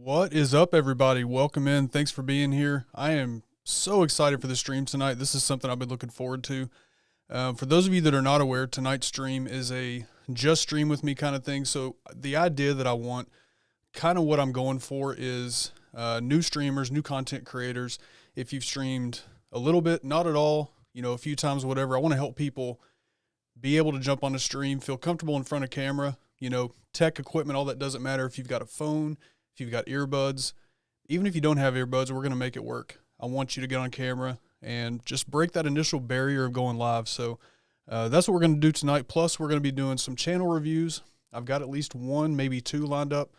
What is up, everybody? Welcome in. Thanks for being here. I am so excited for the stream tonight. This is something I've been looking forward to. For those of you that are not aware, tonight's stream is a just stream with me kind of thing. So the idea that I want, kind of what I'm going for is new streamers, new content creators. If you've streamed a little bit, not at all, a few times, whatever, I want to help people be able to jump on a stream, feel comfortable in front of camera, tech equipment, all that doesn't matter. If you've got a phone, if you've got earbuds, even if you don't have earbuds, we're going to make it work. I want you to get on camera and just break that initial barrier of going live. So that's what we're going to do tonight. Plus, we're going to be doing some channel reviews. I've got at least one, maybe two lined up,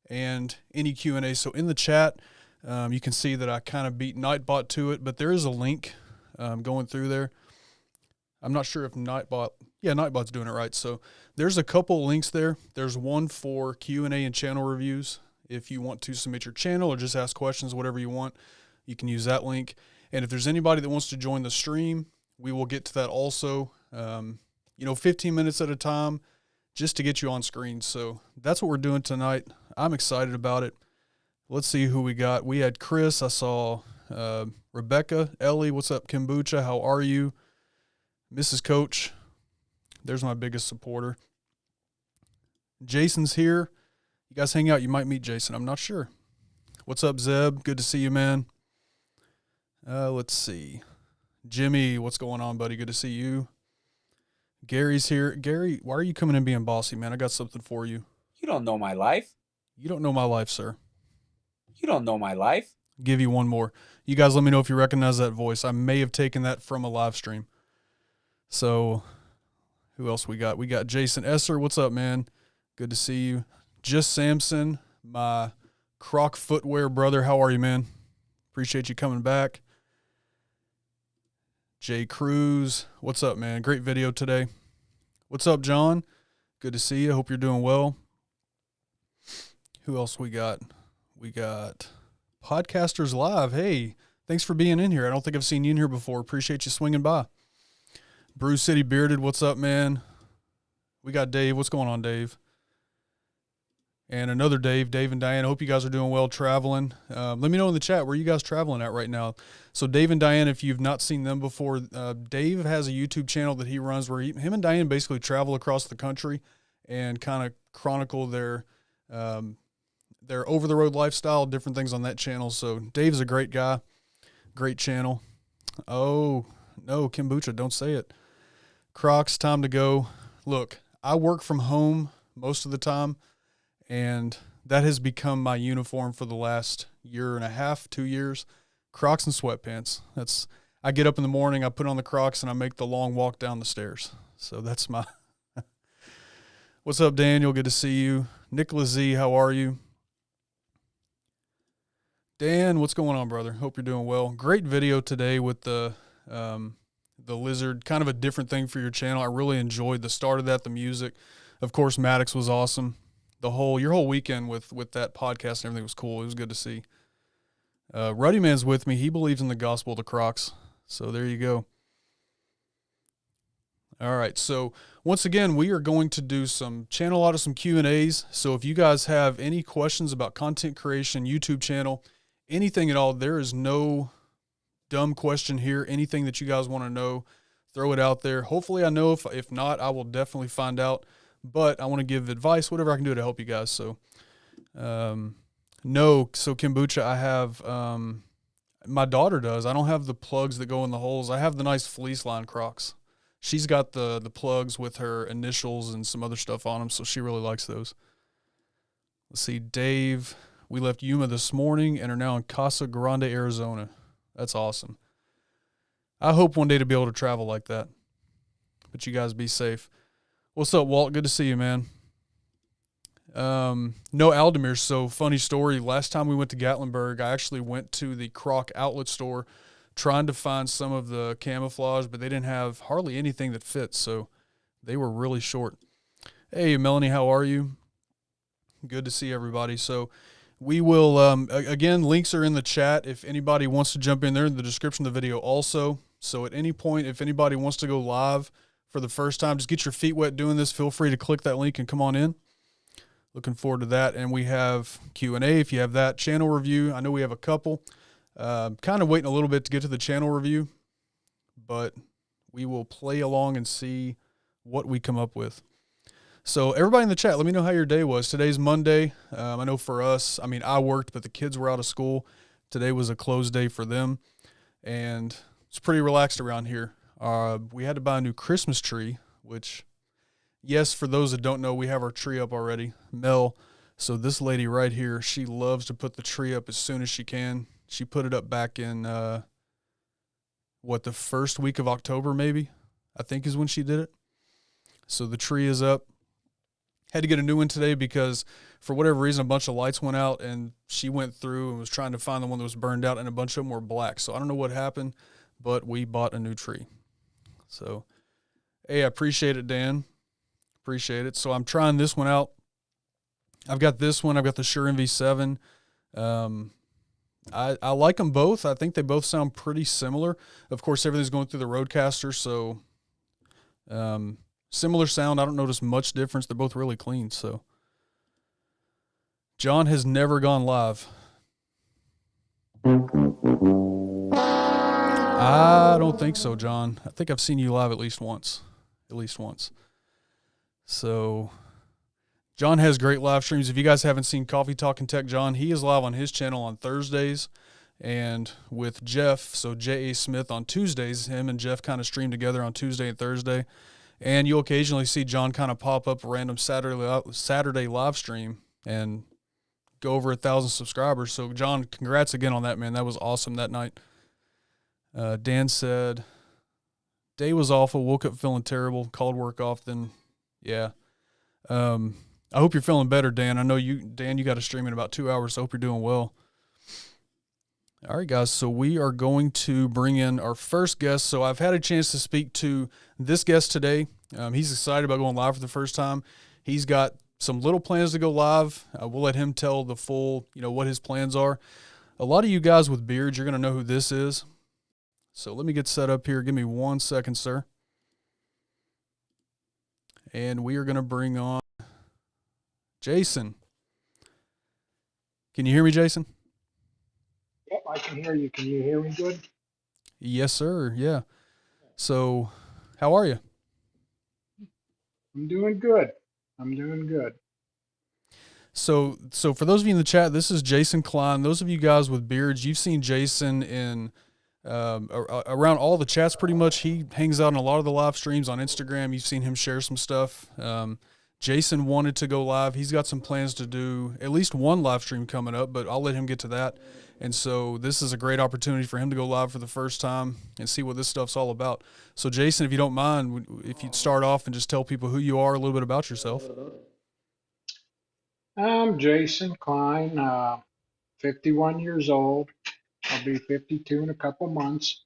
and any Q&A. So in the chat, you can see that I kind of beat Nightbot to it, but there is a link going through there. I'm not sure if Nightbot's doing it right. So there's a couple links there. There's one for Q&A and channel reviews. If you want to submit your channel or just ask questions, whatever you want, you can use that link. And if there's anybody that wants to join the stream, we will get to that also, 15 minutes at a time just to get you on screen. So that's what we're doing tonight. I'm excited about it. Let's see who we got. We had Chris. I saw Rebecca, Ellie. What's up, Kombucha? How are you? Mrs. Coach. There's my biggest supporter. Jason's here. You guys hang out, you might meet Jason. I'm not sure. What's up, Zeb? Good to see you, man. Let's see. Jimmy, what's going on, buddy? Good to see you. Gary's here. Gary, why are you coming in being bossy, man? I got something for you. You don't know my life. You don't know my life, sir. You don't know my life. Give you one more. You guys let me know if you recognize that voice. I may have taken that from a live stream. So, who else we got? We got Jason Esser. What's up, man? Good to see you. Just Samson, my Croc footwear brother. How are you, man? Appreciate you coming back. Jay Cruz. What's up, man? Great video today. What's up, John? Good to see you. Hope you're doing well. Who else we got? We got Podcasters Live. Hey, thanks for being in here. I don't think I've seen you in here before. Appreciate you swinging by. Brew City Bearded. What's up, man? We got Dave. What's going on, Dave? And another Dave and Diane. I hope you guys are doing well traveling. Let me know in the chat where you guys traveling at right now. So Dave and Diane, if you've not seen them before, Dave has a YouTube channel that he runs where him and Diane basically travel across the country and kind of chronicle their over-the-road lifestyle, different things on that channel. So Dave's a great guy, great channel. Oh, no, Kombucha, don't say it. Crocs, time to go. Look, I work from home most of the time, and that has become my uniform for the last year and a half, 2 years. Crocs and sweatpants. I get up in the morning, I put on the Crocs, and I make the long walk down the stairs. So that's my What's up, Daniel? Good to see you. Nicholas Z, how are you? Dan, what's going on, brother? Hope you're doing well. Great video today with the lizard, kind of a different thing for your channel. I really enjoyed the start of that, the music. Of course, Maddox was awesome. Your whole weekend with that podcast and everything was cool. It was good to see. Ruddy Man's with me. He believes in the gospel of the Crocs. So there you go. All right. So once again, we are going to do some channel audit, some Q&As. So if you guys have any questions about content creation, YouTube channel, anything at all, there is no dumb question here. Anything that you guys want to know, throw it out there. Hopefully I know. If not, I will definitely find out. But I want to give advice, whatever I can do to help you guys. So, So Kombucha, I have, my daughter does. I don't have the plugs that go in the holes. I have the nice fleece line Crocs. She's got the plugs with her initials and some other stuff on them, so she really likes those. Let's see, Dave. We left Yuma this morning and are now in Casa Grande, Arizona. That's awesome. I hope one day to be able to travel like that. But you guys be safe. What's up, Walt? Good to see you, man. No Aldemir. So funny story. Last time we went to Gatlinburg, I actually went to the Croc outlet store trying to find some of the camouflage, but they didn't have hardly anything that fits. So they were really short. Hey, Melanie, how are you? Good to see everybody. So we will, again, links are in the chat. If anybody wants to jump in there in the description of the video also. So at any point, if anybody wants to go live for the first time, just get your feet wet doing this. Feel free to click that link and come on in. Looking forward to that. And we have Q&A if you have that. Channel review, I know we have a couple. Kind of waiting a little bit to get to the channel review, but we will play along and see what we come up with. So everybody in the chat, let me know how your day was. Today's Monday. I know for us, I mean, I worked, but the kids were out of school. Today was a closed day for them, and it's pretty relaxed around here. We had to buy a new Christmas tree, which, yes, for those that don't know, we have our tree up already. Mel, so this lady right here, she loves to put the tree up as soon as she can. She put it up back in, the first week of October maybe, I think is when she did it. So the tree is up. Had to get a new one today because for whatever reason, a bunch of lights went out, and she went through and was trying to find the one that was burned out, and a bunch of them were black. So I don't know what happened, but we bought a new tree. So, hey, I appreciate it, Dan. Appreciate it. So I'm trying this one out. I've got this one. I've got the Shure MV7. I like them both. I think they both sound pretty similar. Of course, everything's going through the Rodecaster, so similar sound. I don't notice much difference. They're both really clean. So John has never gone live. I don't think so, John. I think I've seen you live at least once. So John has great live streams. If you guys haven't seen Coffee Talk and Tech John, he is live on his channel on Thursdays, and with Jeff, so J.A. Smith, on Tuesdays. Him and Jeff kind of stream together on Tuesday and Thursday. And you'll occasionally see John kind of pop up a random Saturday live stream and go over 1,000 subscribers. So, John, congrats again on that, man. That was awesome that night. Dan said, day was awful, woke up feeling terrible, called work off, then, yeah. I hope you're feeling better, Dan. I know you got to stream in about 2 hours, so I hope you're doing well. All right, guys, so we are going to bring in our first guest. So I've had a chance to speak to this guest today. He's excited about going live for the first time. He's got some little plans to go live. We'll let him tell the full, what his plans are. A lot of you guys with beards, you're going to know who this is. So let me get set up here. Give me 1 second, sir. And we are going to bring on Jason. Can you hear me, Jason? Yep, I can hear you. Can you hear me good? Yes, sir. Yeah. So, how are you? I'm doing good. So for those of you in the chat, this is Jason Klein. Those of you guys with beards, you've seen Jason in around all the chats pretty much. He hangs out in a lot of the live streams on Instagram. You've seen him share some stuff. Jason wanted to go live. He's got some plans to do at least one live stream coming up, but I'll let him get to that. And so this is a great opportunity for him to go live for the first time and see what this stuff's all about. So, Jason, if you don't mind, if you'd start off and just tell people who you are, a little bit about yourself. I'm Jason Klein, 51 years old. I'll be 52 in a couple months.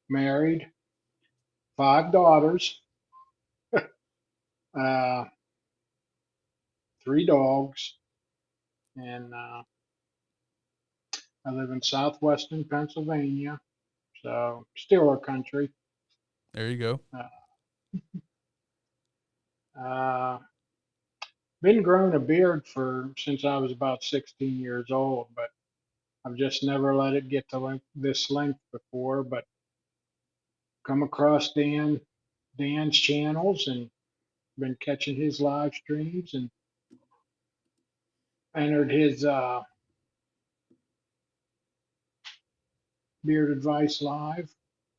Married, 5 daughters, 3 dogs, and I live in southwestern Pennsylvania, so Steeler country. There you go. Been growing a beard since I was about 16 years old, but I've just never let it get to this length before. But come across Dan's channels and been catching his live streams and entered his beard advice live,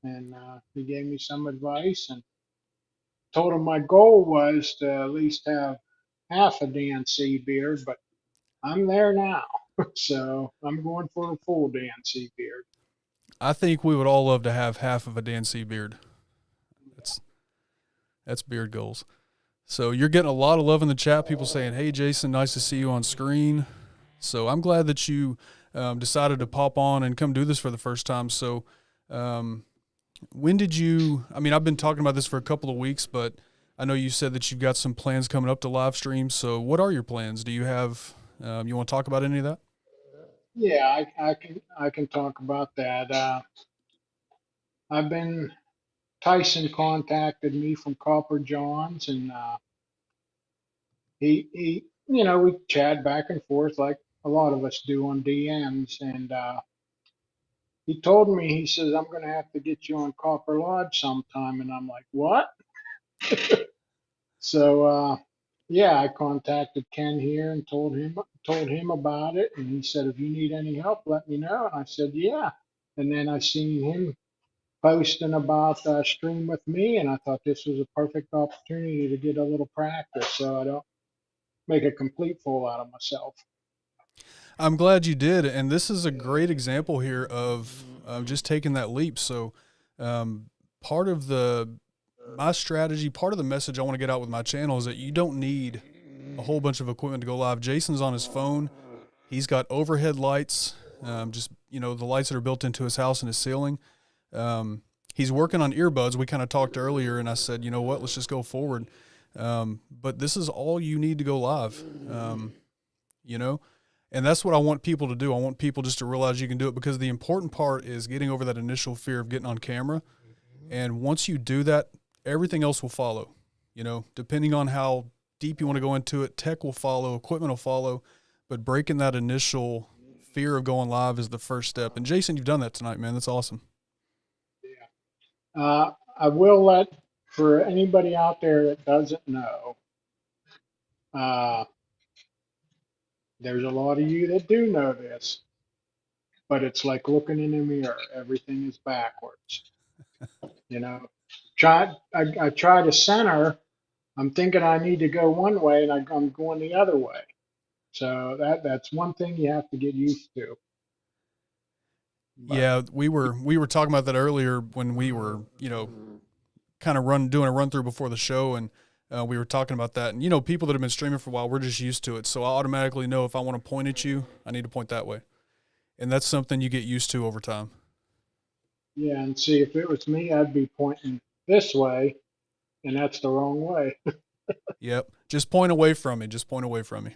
and he gave me some advice and told him my goal was to at least have half a Dan C beard, but I'm there now. So I'm going for a full Dan C beard. I think we would all love to have half of a Dan C beard. That's beard goals. So you're getting a lot of love in the chat. People saying, hey, Jason, nice to see you on screen. So I'm glad that you decided to pop on and come do this for the first time. So when did you – I've been talking about this for a couple of weeks, but I know you said that you've got some plans coming up to live stream. So what are your plans? Do you have you want to talk about any of that? Yeah, I can talk about that. Tyson contacted me from Copper Johns, and we chat back and forth like a lot of us do on DMs. And he told me, he says, I'm going to have to get you on Copper Lodge sometime. And I'm like, what? So, yeah, I contacted Ken here and told him about it. And he said, if you need any help, let me know. And I said, yeah. And then I seen him posting about stream with me, and I thought this was a perfect opportunity to get a little practice so I don't make a complete fool out of myself. I'm glad you did, and this is a great example here of just taking that leap. So, part of my strategy, part of the message I want to get out with my channel is that you don't need a whole bunch of equipment to go live. Jason's on his phone. He's got overhead lights, just the lights that are built into his house and his ceiling. He's working on earbuds. We kind of talked earlier, and I said, you know what, let's just go forward. But this is all you need to go live. And that's what I want people to do. I want people just to realize you can do it, because the important part is getting over that initial fear of getting on camera. And once you do that, everything else will follow. Depending on how deep you want to go into it, tech will follow, equipment will follow, but breaking that initial fear of going live is the first step. And Jason, you've done that tonight, man. That's awesome. Yeah. I will for anybody out there that doesn't know, there's a lot of you that do know this, but it's like looking in a mirror. Everything is backwards. I try to center. I'm thinking I need to go one way, and I'm going the other way. So that's one thing you have to get used to. But, yeah, we were talking about that earlier when we were, kind of doing a run through before the show, and we were talking about that. And people that have been streaming for a while, we're just used to it. So I automatically know if I want to point at you, I need to point that way, and that's something you get used to over time. Yeah, and see, if it was me, I'd be pointing this way, and that's the wrong way. Yep, just point away from me. Just point away from me.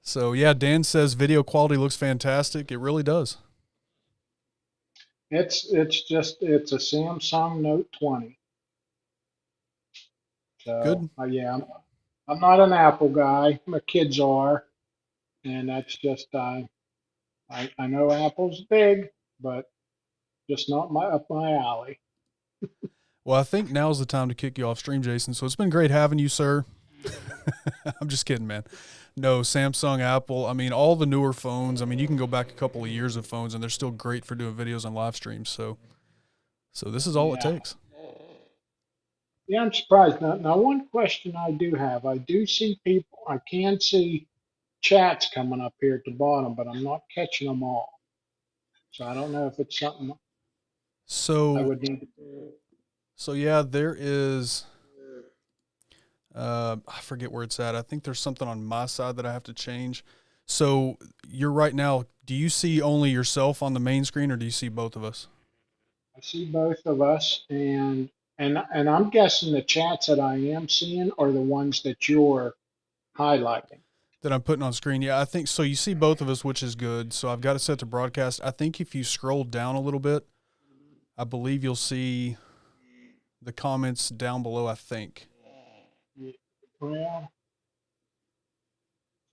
So yeah, Dan says video quality looks fantastic. It really does. It's a Samsung Note 20. So Good. yeah, I'm not an Apple guy. My kids are, and that's just I know Apple's big, but just not up my alley. Well, I think now's the time to kick you off stream, Jason. So it's been great having you, sir. I'm just kidding, man. No, Samsung, Apple, I mean, all the newer phones. I mean, you can go back a couple of years of phones, and they're still great for doing videos and live streams. So this is all it takes. Yeah, I'm surprised. Now, one question I do have, I do see people, I can see chats coming up here at the bottom, but I'm not catching them all. So I don't know if it's something I would need to. So yeah, there is, I forget where it's at. I think there's something on my side that I have to change. So you're right now, do you see only yourself on the main screen, or do you see both of us? I see both of us, and I'm guessing the chats that I am seeing are the ones that you're highlighting. That I'm putting on screen. Yeah, I think so. You see both of us, which is good. So I've got it set to broadcast. I think if you scroll down a little bit, I believe you'll see the comments down below, I think. Well,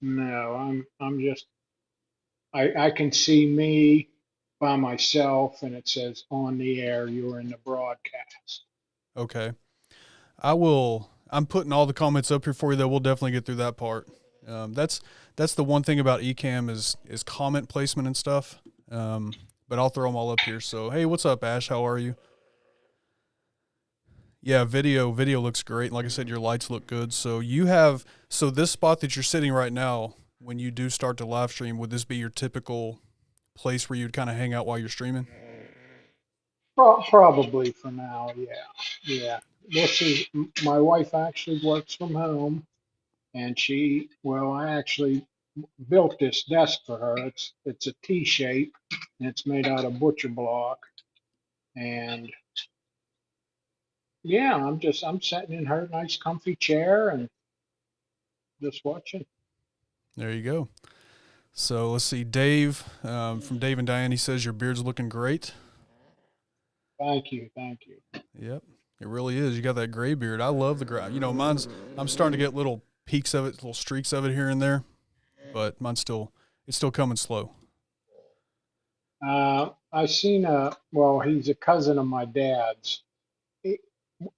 no, I'm just, I can see me by myself, and it says on the air, you're in the broadcast. Okay. I'm putting all the comments up here for you, though. We'll definitely get through that part. That's the one thing about Ecamm is comment placement and stuff. But I'll throw them all up here. So, hey, what's up, Ash? How are you? Yeah, video looks great. Like I said, your lights look good. So this spot that you're sitting right now, when you do start to live stream, would this be your typical place where you'd kind of hang out while you're streaming? Probably for now, yeah. My wife actually works from home, and I actually built this desk for her. It's a T shape, and it's made out of butcher block. And yeah, I'm sitting in her nice comfy chair and just watching. There you go. So let's see, Dave from Dave and Diane, he says your beard's looking great. Thank you. Yep. It really is. You got that gray beard. I love the gray. You know, mine's. I'm starting to get little peaks of it, little streaks of it here and there, but mine's still. It's still coming slow. I seen well, he's a cousin of my dad's. He,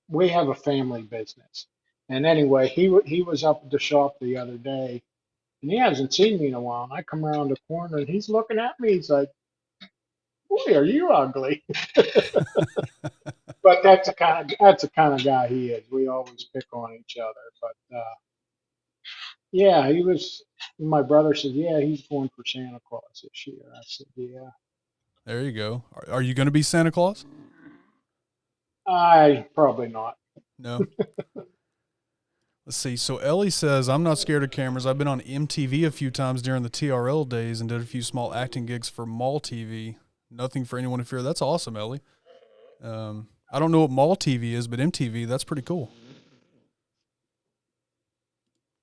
we have a family business. And anyway, he was up at the shop the other day and he hasn't seen me in a while. And I come around the corner and he's looking at me. He's like, "Boy, are you ugly?" But that's the kind of guy he is. We always pick on each other. But yeah, he was. My brother said, "Yeah, he's going for Santa Claus this year." I said, "Yeah." There you go. Are you going to be Santa Claus? I probably not. No. Let's see. So Ellie says, I'm not scared of cameras. I've been on MTV a few times during the TRL days and did a few small acting gigs for Mall TV. Nothing for anyone to fear. That's awesome, Ellie. I don't know what Mall TV is, but MTV, that's pretty cool.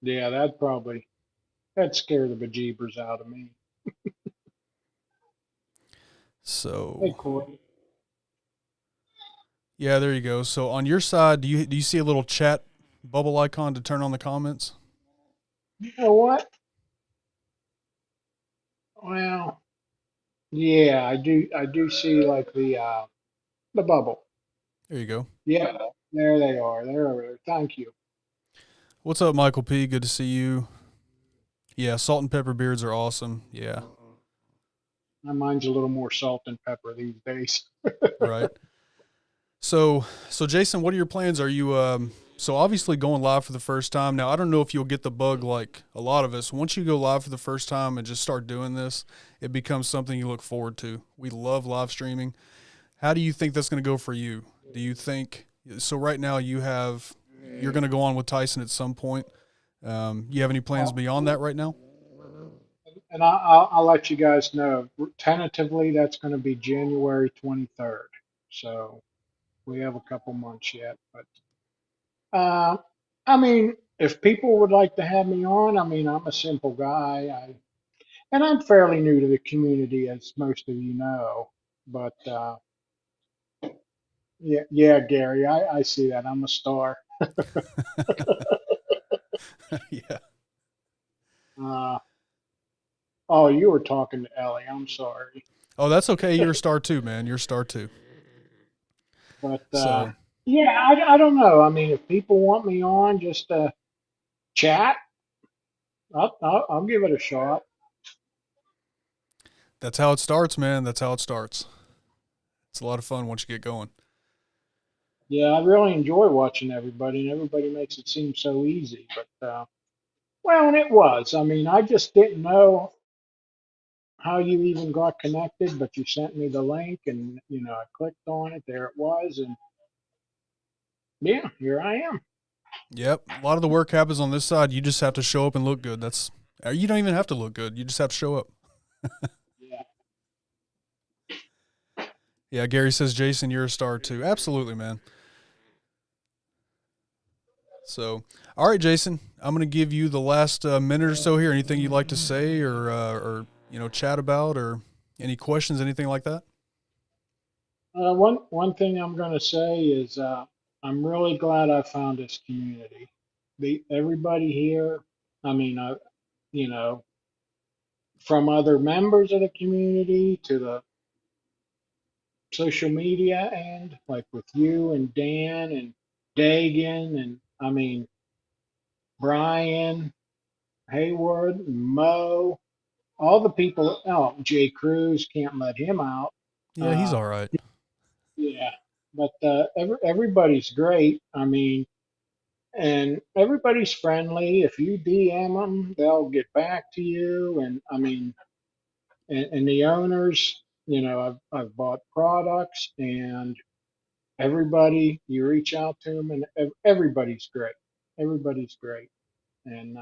Yeah, that scared the bejeebers out of me. Hey, So, Corey. yeah, there you go. So on your side, do you see a little chat bubble icon to turn on the comments? You know what? Well, yeah, I do see like the bubble. There you go. Yeah, there they are. They're over there. Thank you. What's up, Michael P? Good to see you. Yeah, salt and pepper beards are awesome. Yeah, Mine's a little more salt and pepper these days. right. So Jason, what are your plans? Are you so obviously going live for the first time? Now, I don't know if you'll get the bug like a lot of us. Once you go live for the first time and just start doing this, it becomes something you look forward to. We love live streaming. How do you think that's going to go for you? Do you think so right now you're going to go on with Tyson at some point? You have any plans beyond that right now? And I'll let you guys know. Tentatively, that's going to be January 23rd. So we have a couple months yet. But I mean, if people would like to have me on, I mean, I'm a simple guy. And I'm fairly new to the community, as most of you know. But yeah, yeah, Gary, I see that. I'm a star. Yeah. Uh, oh, you were talking to Ellie. I'm sorry. Oh, that's okay. You're a star too, man. You're a star too. But So yeah, I don't know. I mean, if people want me on just to chat, I'll give it a shot. that's how it starts, man. That's how it starts. It's a lot of fun once you get going. Yeah, I really enjoy watching everybody, and everybody makes it seem so easy. But well, and it was. I mean, I just didn't know how you even got connected, but you sent me the link, and I clicked on it. There it was, and yeah, here I am. Yep. A lot of the work happens on this side. You just have to show up and look good. You don't even have to look good. You just have to show up. Yeah, Yeah. Gary says, Jason, you're a star too. Absolutely, man. So, all right, Jason, I'm going to give you the last minute or so here. Anything you'd like to say or chat about or any questions, anything like that? one thing I'm going to say is I'm really glad I found this community. The everybody here. I mean, you know, from other members of the community to the social media and like with you and Dan and Dagan and I mean Brian Hayward, Mo, all the people. Oh, Jay Cruz, can't let him out. Yeah, he's Uh, all right. yeah, but everybody's great. I mean, and everybody's friendly. If you DM them, they'll get back to you. And I mean, and the owners, I've bought products and everybody, you reach out to them and everybody's great. Everybody's great. And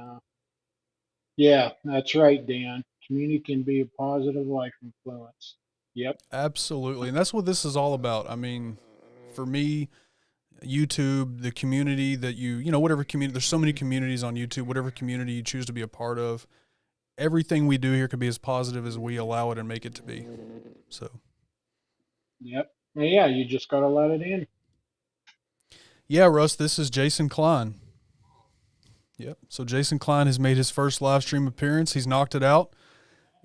yeah, that's right, Dan. Community can be a positive life influence. Yep. Absolutely. And that's what this is all about. I mean, for me, YouTube, the community that whatever community, there's so many communities on YouTube, whatever community you choose to be a part of, everything we do here can be as positive as we allow it and make it to be. So, Yep. Yeah, you just got to let it in. Yeah, Russ, this is Jason Klein. Yep. So Jason Klein has made his first live stream appearance. He's knocked it out,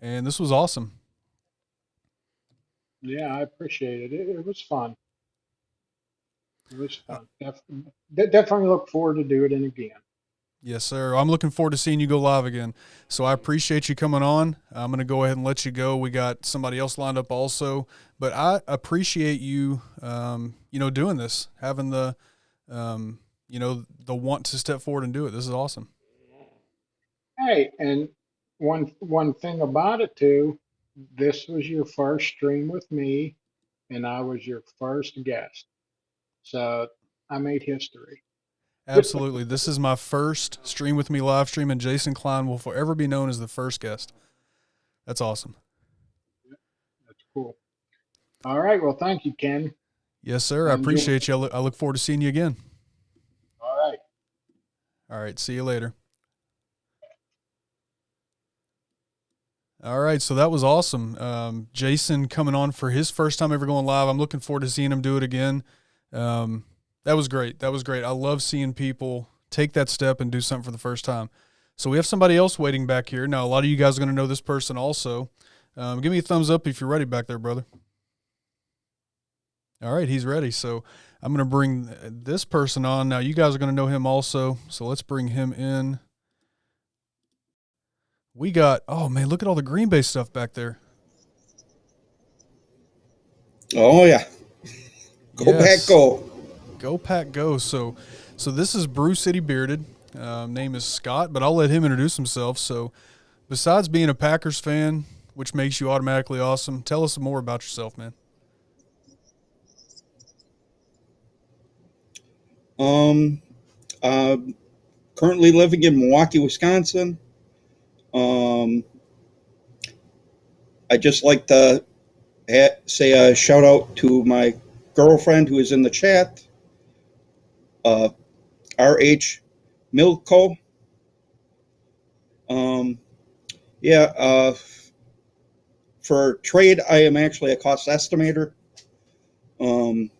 and this was awesome. Yeah, I appreciate it. It was fun. It was Uh, fun. Definitely look forward to doing it again. Yes, sir. I'm looking forward to seeing you go live again. So I appreciate you coming on. I'm going to go ahead and let you go. We got somebody else lined up also, but I appreciate you, doing this, having the want to step forward and do it. This is awesome. Hey, and one thing about it too, this was your first stream with me, and I was your first guest. So I made history. Absolutely. This is my first stream with me live stream, and Jason Klein will forever be known as the first guest. That's awesome. That's cool. All right. Well, thank you, Ken. Yes, sir. I Enjoy. appreciate you. I look forward to seeing you again. All right. All right. See you later. All right. So that was awesome. Jason coming on for his first time ever going live. I'm looking forward to seeing him do it again. That was great. That was great. I love seeing people take that step and do something for the first time. So we have somebody else waiting back here. Now, a lot of you guys are going to know this person also. Give me a thumbs up if you're ready back there, brother. All right, he's ready. So I'm going to bring this person on. Now, you guys are going to know him also. So let's bring him in. We got, oh, man, look at all the Green Bay stuff back there. Oh, yeah. Go Yes. Pack, go. Go Pack, go. So this is Brew City Bearded. Name is Scott, but I'll let him introduce himself. So besides being a Packers fan, which makes you automatically awesome, tell us more about yourself, man. Currently living in Milwaukee, Wisconsin. I just like to say a shout out to my girlfriend who is in the chat, RH Milko. For trade, I am actually a cost estimator, and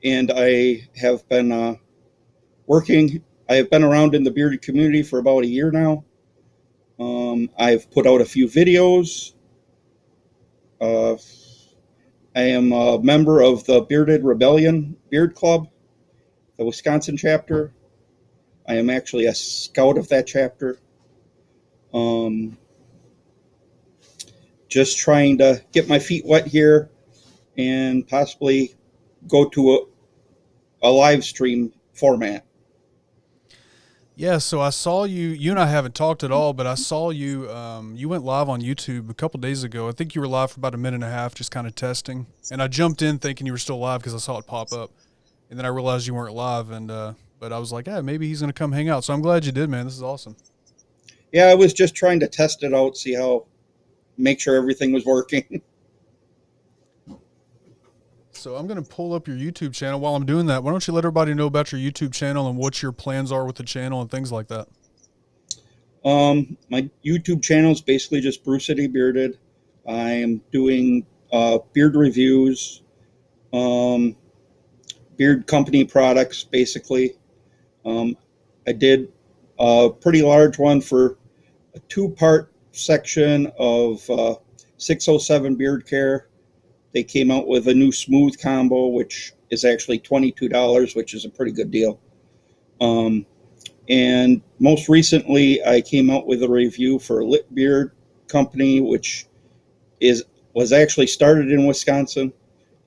I have been working. I have been around in the bearded community for about a year now. I've put out a few videos. I am a member of the Bearded Rebellion Beard Club, the Wisconsin chapter. I am actually a scout of that chapter. Just trying to get my feet wet here and possibly go to a live stream format. Yeah, so I saw you and I haven't talked at all, but I saw you, you went live on YouTube a couple days ago. I think you were live for about a minute and a half, just kind of testing. And I jumped in thinking you were still live because I saw it pop up. And then I realized you weren't live, and but I was like, yeah, maybe he's going to come hang out. So I'm glad you did, man. This is awesome. Yeah, I was just trying to test it out, make sure everything was working. So I'm going to pull up your YouTube channel. While I'm doing that, why don't you let everybody know about your YouTube channel and what your plans are with the channel and things like that? My YouTube channel is basically just Brew City Bearded. I am doing beard reviews, beard company products, basically. I did a pretty large one for a 2-part section of 607 Beard Care. They came out with a new smooth combo, which is actually $22, which is a pretty good deal. And most recently, I came out with a review for Lit Beard Company, which was actually started in Wisconsin,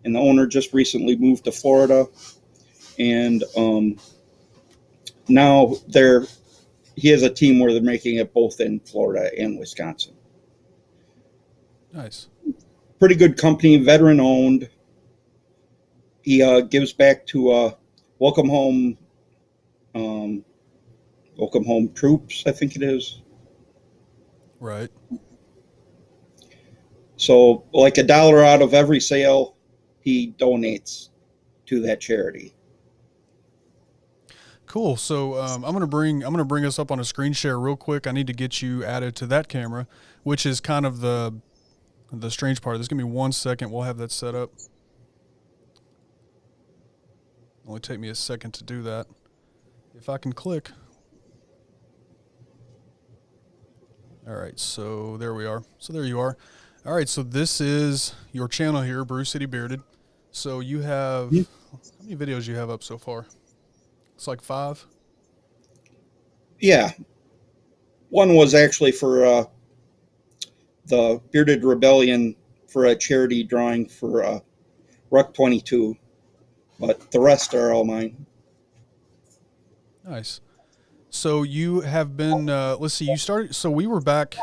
and the owner just recently moved to Florida. And now he has a team where they're making it both in Florida and Wisconsin. Nice. Pretty good company, veteran owned. He gives back to Welcome Home troops, I think it is. Right. So like $1 out of every sale he donates to that charity. Cool. So I'm gonna bring us up on a screen share real quick. I need to get you added to that camera, which is kind of the strange part. Just give me 1 second. We'll have that set up. Only take me a second to do that. If I can click. All right, so there we are. So there you are. All right, so this is your channel here, Brew City Bearded. So you have, how many videos you have up so far? It's like 5. Yeah. One was actually for the Bearded Rebellion for a charity drawing for Ruck 22, but the rest are all mine. Nice. So you have been, let's see, you started, so we were back,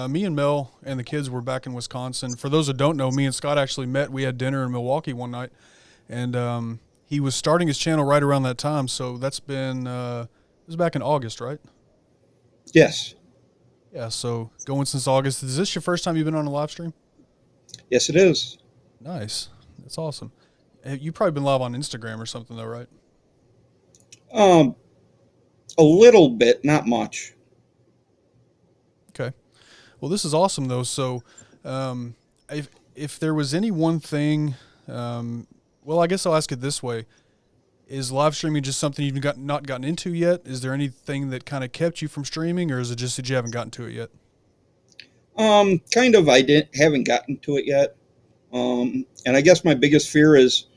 me and Mel and the kids were back in Wisconsin. For those that don't know, me and Scott actually met. We had dinner in Milwaukee one night, and he was starting his channel right around that time. So that's been, it was back in August, right? Yes. Yeah, so going since August. Is this your first time you've been on a live stream? Yes, it is. Nice. That's awesome. You've probably been live on Instagram or something though, right? A little bit, not much. Okay. Well, this is awesome though. So, if there was any one thing, well, I guess I'll ask it this way: is live streaming just something you've not gotten into yet? Is there anything that kind of kept you from streaming, or is it just that you haven't gotten to it yet? Kind of. Haven't gotten to it yet. And I guess my biggest fear is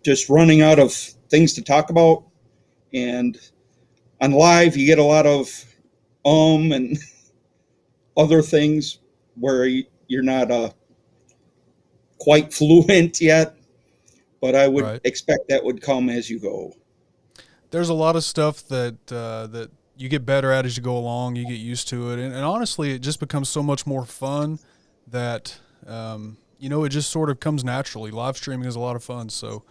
just running out of things to talk about. And on live, you get a lot of and other things where you're not quite fluent yet. But I would expect that would come as you go. There's a lot of stuff that you get better at as you go along. You get used to it, and honestly, it just becomes so much more fun that it just sort of comes naturally. Live streaming is a lot of fun, so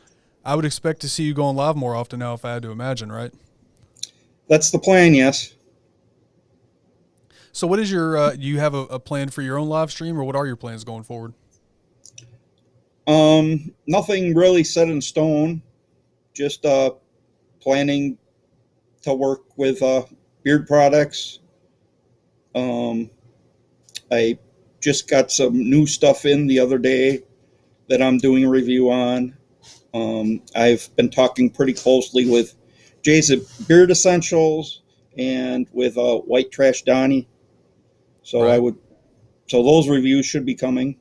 I would expect to see you going live more often now, if I had to imagine, right? That's the plan, yes. So what is your, do you have a plan for your own live stream, or what are your plans going forward? Nothing really set in stone. Just planning to work with beard products. I just got some new stuff in the other day that I'm doing a review on. I've been talking pretty closely with Jay's at Beard Essentials and with White Trash Donnie. So so those reviews should be coming.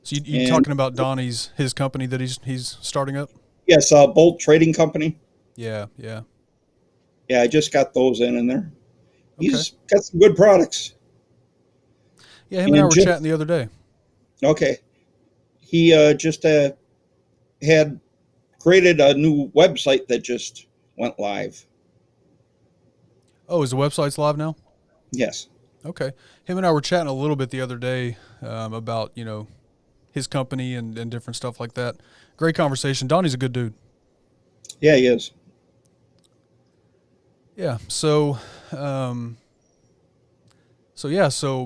So you're talking about Donnie's, his company that he's starting up? Yes, Bolt Trading Company. Yeah. Yeah, I just got those in there. He's got some good products. Yeah, him and I were chatting the other day. Okay. He just had created a new website that just went live. Oh, is the website's live now? Yes. Okay. Him and I were chatting a little bit the other day about, his company and different stuff like that. Great conversation. Donnie's a good dude. Yeah, he is. Yeah. So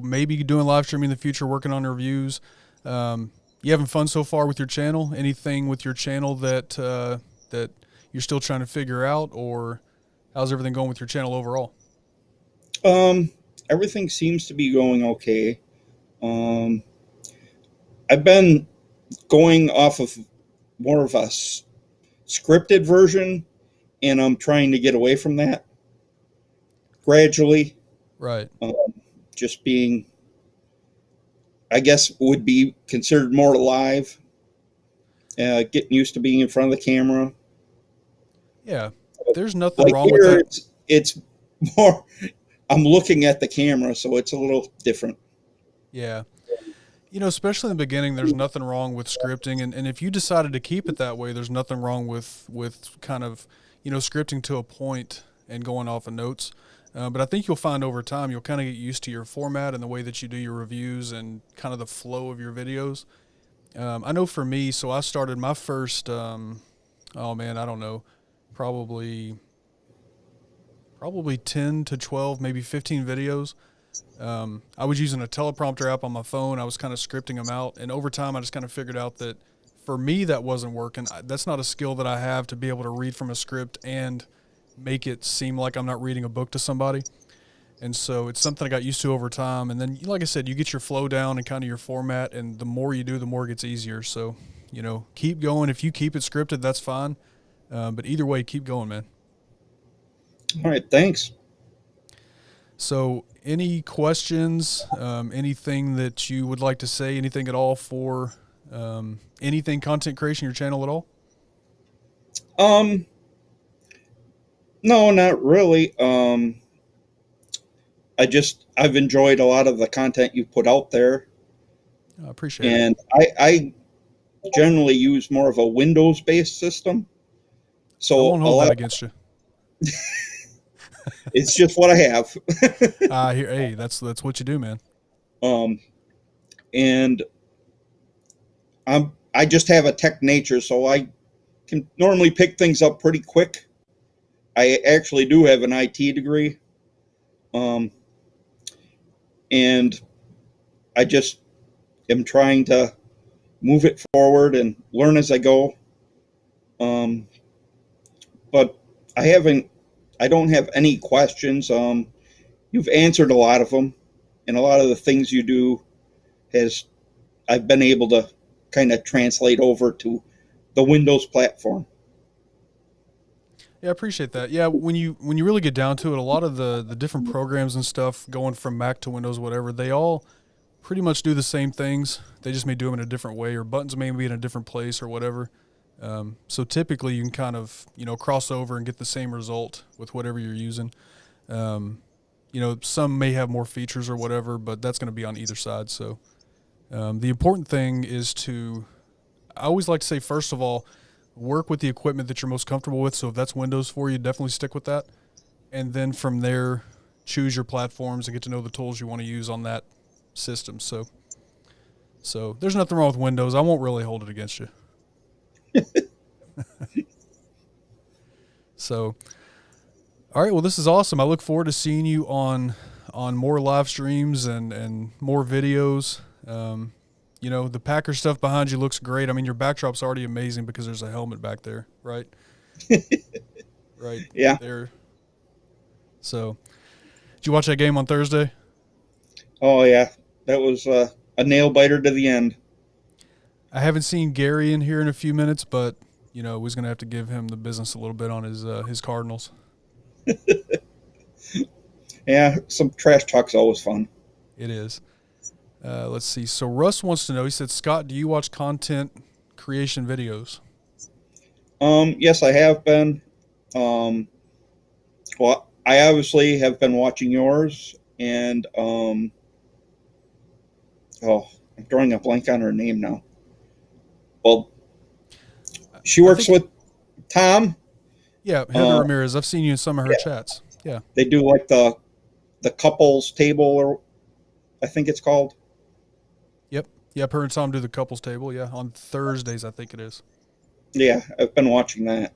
maybe doing live streaming in the future, working on reviews. You having fun so far with your channel? Anything with your channel that that you're still trying to figure out, or how's everything going with your channel overall? Everything seems to be going okay. I've been going off of more of a scripted version, and I'm trying to get away from that gradually. Right. Just being, I guess, would be considered more live. Getting used to being in front of the camera. Yeah. There's nothing wrong here, with that. It's more, I'm looking at the camera, so it's a little different. Yeah. Especially in the beginning, there's nothing wrong with scripting. And if you decided to keep it that way, there's nothing wrong with kind of, scripting to a point and going off of notes. But I think you'll find over time, you'll kind of get used to your format and the way that you do your reviews and kind of the flow of your videos. I know for me, so I started my first, I don't know, probably 10 to 12, maybe 15 videos. I was using a teleprompter app on my phone. I was kind of scripting them out. And over time, I just kind of figured out that for me, that wasn't working. That's not a skill that I have to be able to read from a script and make it seem like I'm not reading a book to somebody. And so it's something I got used to over time. And then, like I said, you get your flow down and kind of your format. And the more you do, the more it gets easier. So, keep going. If you keep it scripted, that's fine. But either way, keep going, man. All right, thanks. So any questions, anything that you would like to say, anything at all for anything content creation, your channel at all? No, not really. I've enjoyed a lot of the content you put out there. I appreciate it. And I generally use more of a Windows-based system. So I won't hold that against you. It's just what I have. Hey, that's what you do, man. And I just have a tech nature, so I can normally pick things up pretty quick. I actually do have an IT degree. And I just am trying to move it forward and learn as I go. But I don't have any questions. You've answered a lot of them, and a lot of the things you do I've been able to kind of translate over to the Windows platform. Yeah, I appreciate that. Yeah, when you really get down to it, a lot of the different programs and stuff going from Mac to Windows, whatever, they all pretty much do the same things. They just may do them in a different way, or buttons may be in a different place or whatever. So typically you can kind of, cross over and get the same result with whatever you're using. Some may have more features or whatever, but that's going to be on either side. So the important thing is I always like to say, first of all, work with the equipment that you're most comfortable with. So if that's Windows for you, definitely stick with that. And then from there, choose your platforms and get to know the tools you want to use on that system. So there's nothing wrong with Windows. I won't really hold it against you. So, all right. Well, this is awesome. I look forward to seeing you on more live streams and more videos. The Packer stuff behind you looks great. I mean, your backdrop's already amazing because there's a helmet back there, right? Right. Yeah. There. So, did you watch that game on Thursday? Oh, yeah. That was a nail biter to the end. I haven't seen Gary in here in a few minutes, but, we're going to have to give him the business a little bit on his Cardinals. Yeah, some trash talk's always fun. It is. Let's see. So Russ wants to know, he said, Scott, do you watch content creation videos? Yes, I have been. Well, I obviously have been watching yours, and I'm drawing a blank on her name now. Well, she works with Tom. Yeah, Heather Ramirez. I've seen you in some of her chats. Yeah. They do like the couples table, or I think it's called. Yep, her and Tom do the couples table, yeah, on Thursdays, I think it is. Yeah, I've been watching that.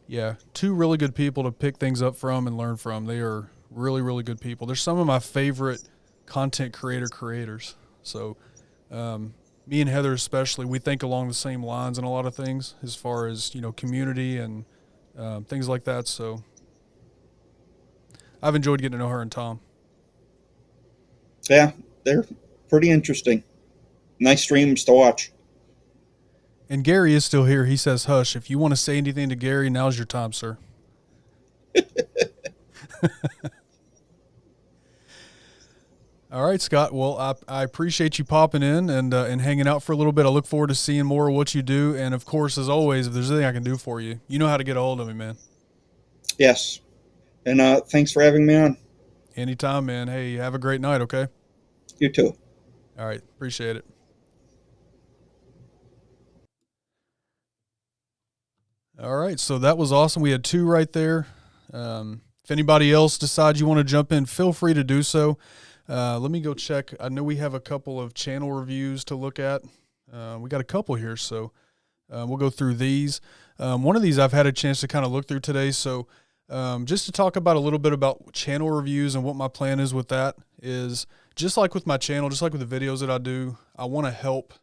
Yeah, two really good people to pick things up from and learn from. They are really, really good people. They're some of my favorite content creators. So me and Heather especially, we think along the same lines in a lot of things as far as, community and things like that. So I've enjoyed getting to know her and Tom. Yeah, they're pretty interesting. Nice streams to watch. And Gary is still here. He says, hush, if you want to say anything to Gary, now's your time, sir. All right, Scott. Well, I appreciate you popping in and hanging out for a little bit. I look forward to seeing more of what you do. And, of course, as always, if there's anything I can do for you, you know how to get a hold of me, man. Yes. And thanks for having me on. Anytime, man. Hey, have a great night, okay? You too. All right. Appreciate it. All right. So that was awesome. We had two right there. If anybody else decides you want to jump in, feel free to do so. Let me go check. I know we have a couple of channel reviews to look at. We got a couple here, so we'll go through these. One of these I've had a chance to kind of look through today. So just to talk about a little bit about channel reviews and what my plan is with that is just like with my channel, just like with the videos that I do, I want to help,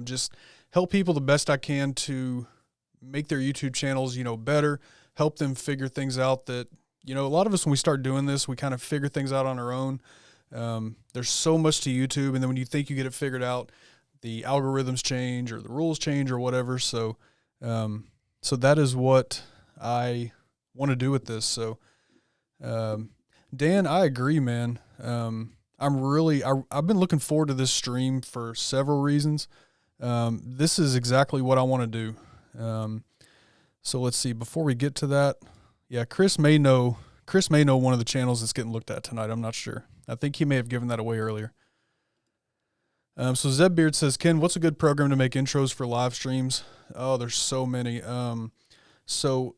just help people the best I can to make their YouTube channels, better, help them figure things out that, a lot of us, when we start doing this, we kind of figure things out on our own. There's so much to YouTube. And then when you think you get it figured out, the algorithms change or the rules change or whatever. So, so that is what I want to do with this. So, Dan, I agree, man. I've been looking forward to this stream for several reasons. This is exactly what I want to do. So let's see, before we get to that, yeah, Chris may know one of the channels that's getting looked at tonight. I'm not sure. I think he may have given that away earlier. So Zebbeard says, Ken, what's a good program to make intros for live streams? Oh, there's so many. So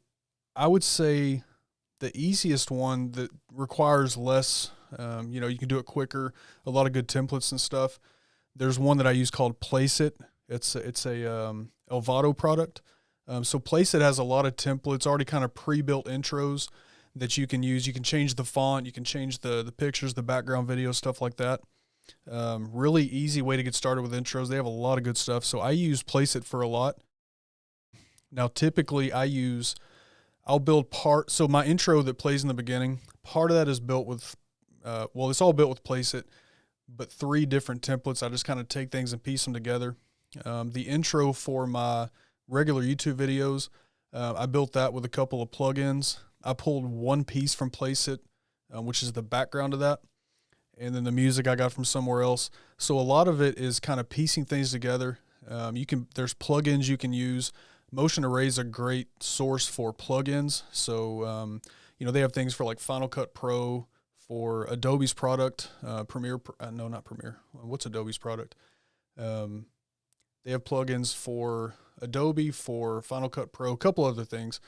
I would say the easiest one that requires less, you can do it quicker, a lot of good templates and stuff. There's one that I use called Placeit. It's a Elvato product. So Placeit has a lot of templates, already kind of pre-built intros that you can use. You can change the font, you can change the pictures, the background video, stuff like that. Really easy way to get started with intros. They have a lot of good stuff. So I use Placeit for a lot. Now, typically I'll build so my intro that plays in the beginning, part of that is built with, it's all built with Placeit, but 3 different templates. I just kind of take things and piece them together. The intro for my regular YouTube videos, I built that with a couple of plugins. I pulled one piece from Placeit, which is the background of that, and then the music I got from somewhere else. So a lot of it is kind of piecing things together. There's plugins you can use. Motion Array is a great source for plugins. So, they have things for like Final Cut Pro, for Adobe's product, Premiere. No, not Premiere. What's Adobe's product? They have plugins for Adobe, for Final Cut Pro, a couple other things.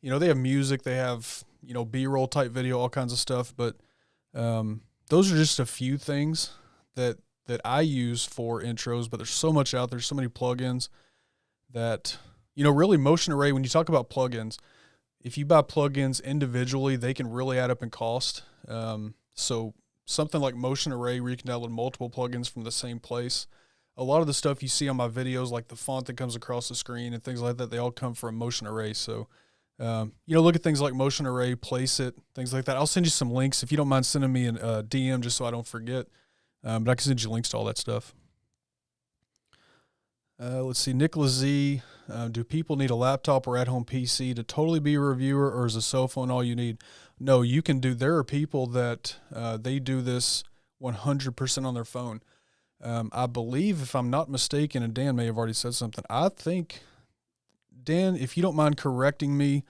They have music, they have, B-roll type video, all kinds of stuff. But those are just a few things that I use for intros, but there's so much out there, so many plugins that, really Motion Array, when you talk about plugins, if you buy plugins individually, they can really add up in cost. So something like Motion Array, where you can download multiple plugins from the same place. A lot of the stuff you see on my videos, like the font that comes across the screen and things like that, they all come from Motion Array. So, look at things like Motion Array, Placeit, things like that. I'll send you some links if you don't mind sending me a DM just so I don't forget. But I can send you links to all that stuff. Let's see, Nicholas Z. Do people need a laptop or at-home PC to totally be a reviewer, or is a cell phone all you need? No, you can do. There are people that they do this 100% on their phone. I believe, if I'm not mistaken, and Dan may have already said something, I think, Dan, if you don't mind correcting me,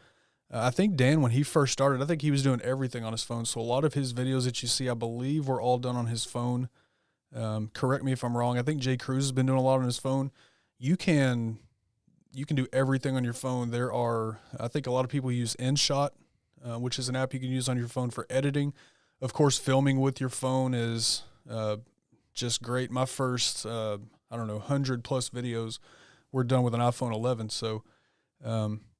I think Dan, when he first started, I think he was doing everything on his phone. So a lot of his videos that you see, I believe, were all done on his phone. Correct me if I'm wrong. I think Jay Cruz has been doing a lot on his phone. You can do everything on your phone. I think a lot of people use InShot, which is an app you can use on your phone for editing. Of course, filming with your phone is just great. My first, 100 plus videos were done with an iPhone 11. So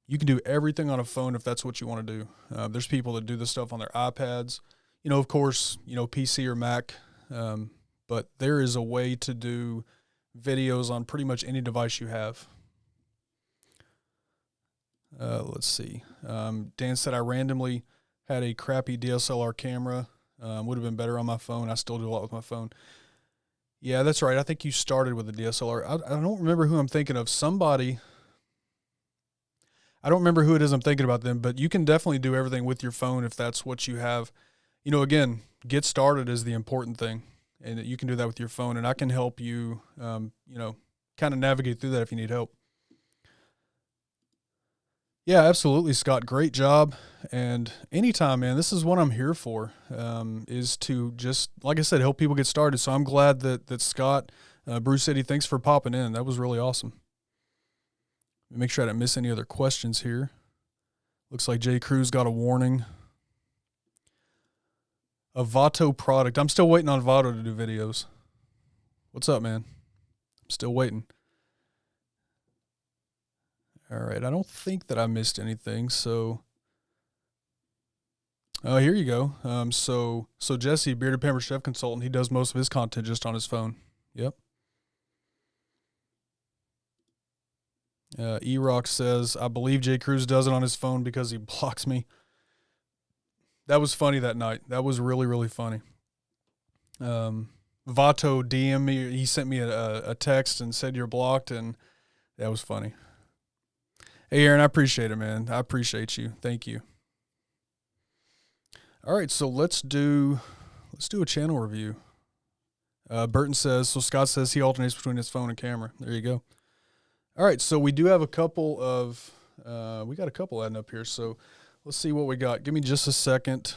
you can do everything on a phone if that's what you want to do. There's people that do this stuff on their iPads, of course, PC or Mac. But there is a way to do videos on pretty much any device you have. Let's see. Dan said, I randomly had a crappy DSLR camera. Would have been better on my phone. I still do a lot with my phone. Yeah, that's right. I think you started with a DSLR. I don't remember who I'm thinking of. I don't remember who it is I'm thinking about them, but you can definitely do everything with your phone if that's what you have. Again, get started is the important thing, and you can do that with your phone, and I can help you, kind of navigate through that if you need help. Yeah, absolutely, Scott. Great job. And anytime, man, this is what I'm here for, is to just, like I said, help people get started. So I'm glad that Scott, Bruce City, thanks for popping in. That was really awesome. Make sure I didn't miss any other questions here. Looks like Jay Cruz got a warning. A Vato product. I'm still waiting on Vato to do videos. What's up, man? I'm still waiting. All right, I don't think that I missed anything, so here you go. So Jesse, Bearded Pampered Chef Consultant, he does most of his content just on his phone. Yep. E-Rock says, I believe Jay Cruz does it on his phone because he blocks me. That was funny that night. That was really, really funny. Vato DM me. He sent me a text and said you're blocked, and that was funny. Hey, Aaron, I appreciate it, man. I appreciate you. Thank you. All right, so let's do a channel review. Burton says, so Scott says he alternates between his phone and camera. There you go. All right, so we do have a couple of, we got a couple adding up here, so let's see what we got. Give me just a second.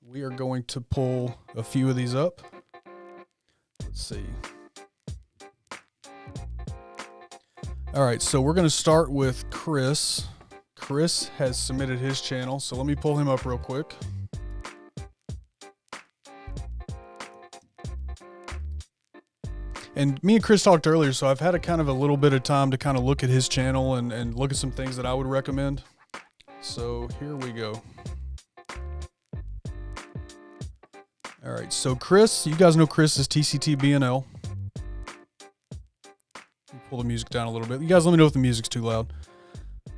We are going to pull a few of these up. Let's see. All right, so we're going to start with Chris. Chris has submitted his channel, so let me pull him up real quick. And me and Chris talked earlier, so I've had a kind of a little bit of time to kind of look at his channel and look at some things that I would recommend. So here we go. All right, so Chris, you guys know Chris is TCTBNL. Pull the music down a little bit. You guys let me know if the music's too loud.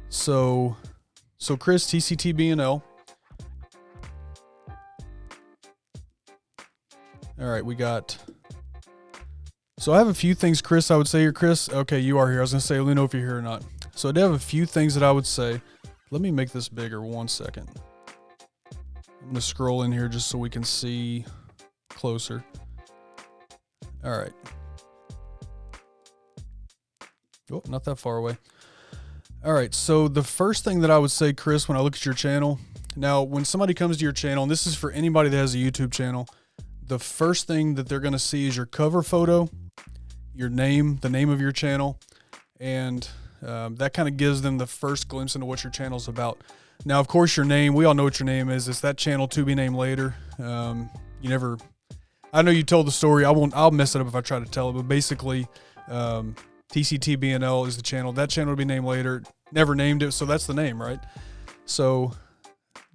So Chris, TCTBNL. All right, we got... So I have a few things, Chris, I would say here. Chris, okay, you are here. I was going to say, let me know if you're here or not. So I do have a few things that I would say. Let me make this bigger 1 second. I'm going to scroll in here just so we can see closer. All right. Oh, not that far away. All right, so the first thing that I would say, Chris, when I look at your channel, now when somebody comes to your channel, and this is for anybody that has a YouTube channel, the first thing that they're going to see is your cover photo, your name, the name of your channel, and that kind of gives them the first glimpse into what your channel is about. Now, of course, your name, we all know what your name is. It's that channel to be named later. I know you told the story. I'll mess it up if I try to tell it, but basically, TCTBNL is the channel. That channel will be named later. Never named it, so that's the name, right? So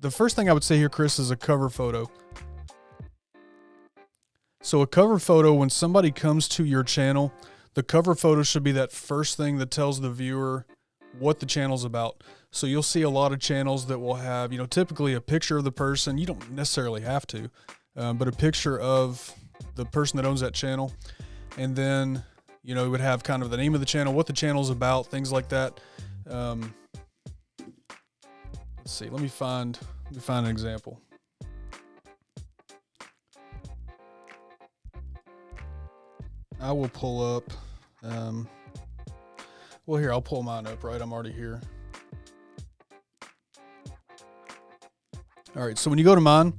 the first thing I would say here, Chris, is a cover photo. So a cover photo, when somebody comes to your channel, the cover photo should be that first thing that tells the viewer what the channel's about. So you'll see a lot of channels that will have, typically a picture of the person. You don't necessarily have to, but a picture of the person that owns that channel. And then, it would have kind of the name of the channel, what the channel's about, things like that. Let's see, let me find an example. I will pull up, here, I'll pull mine up, right? I'm already here. All right, so when you go to mine,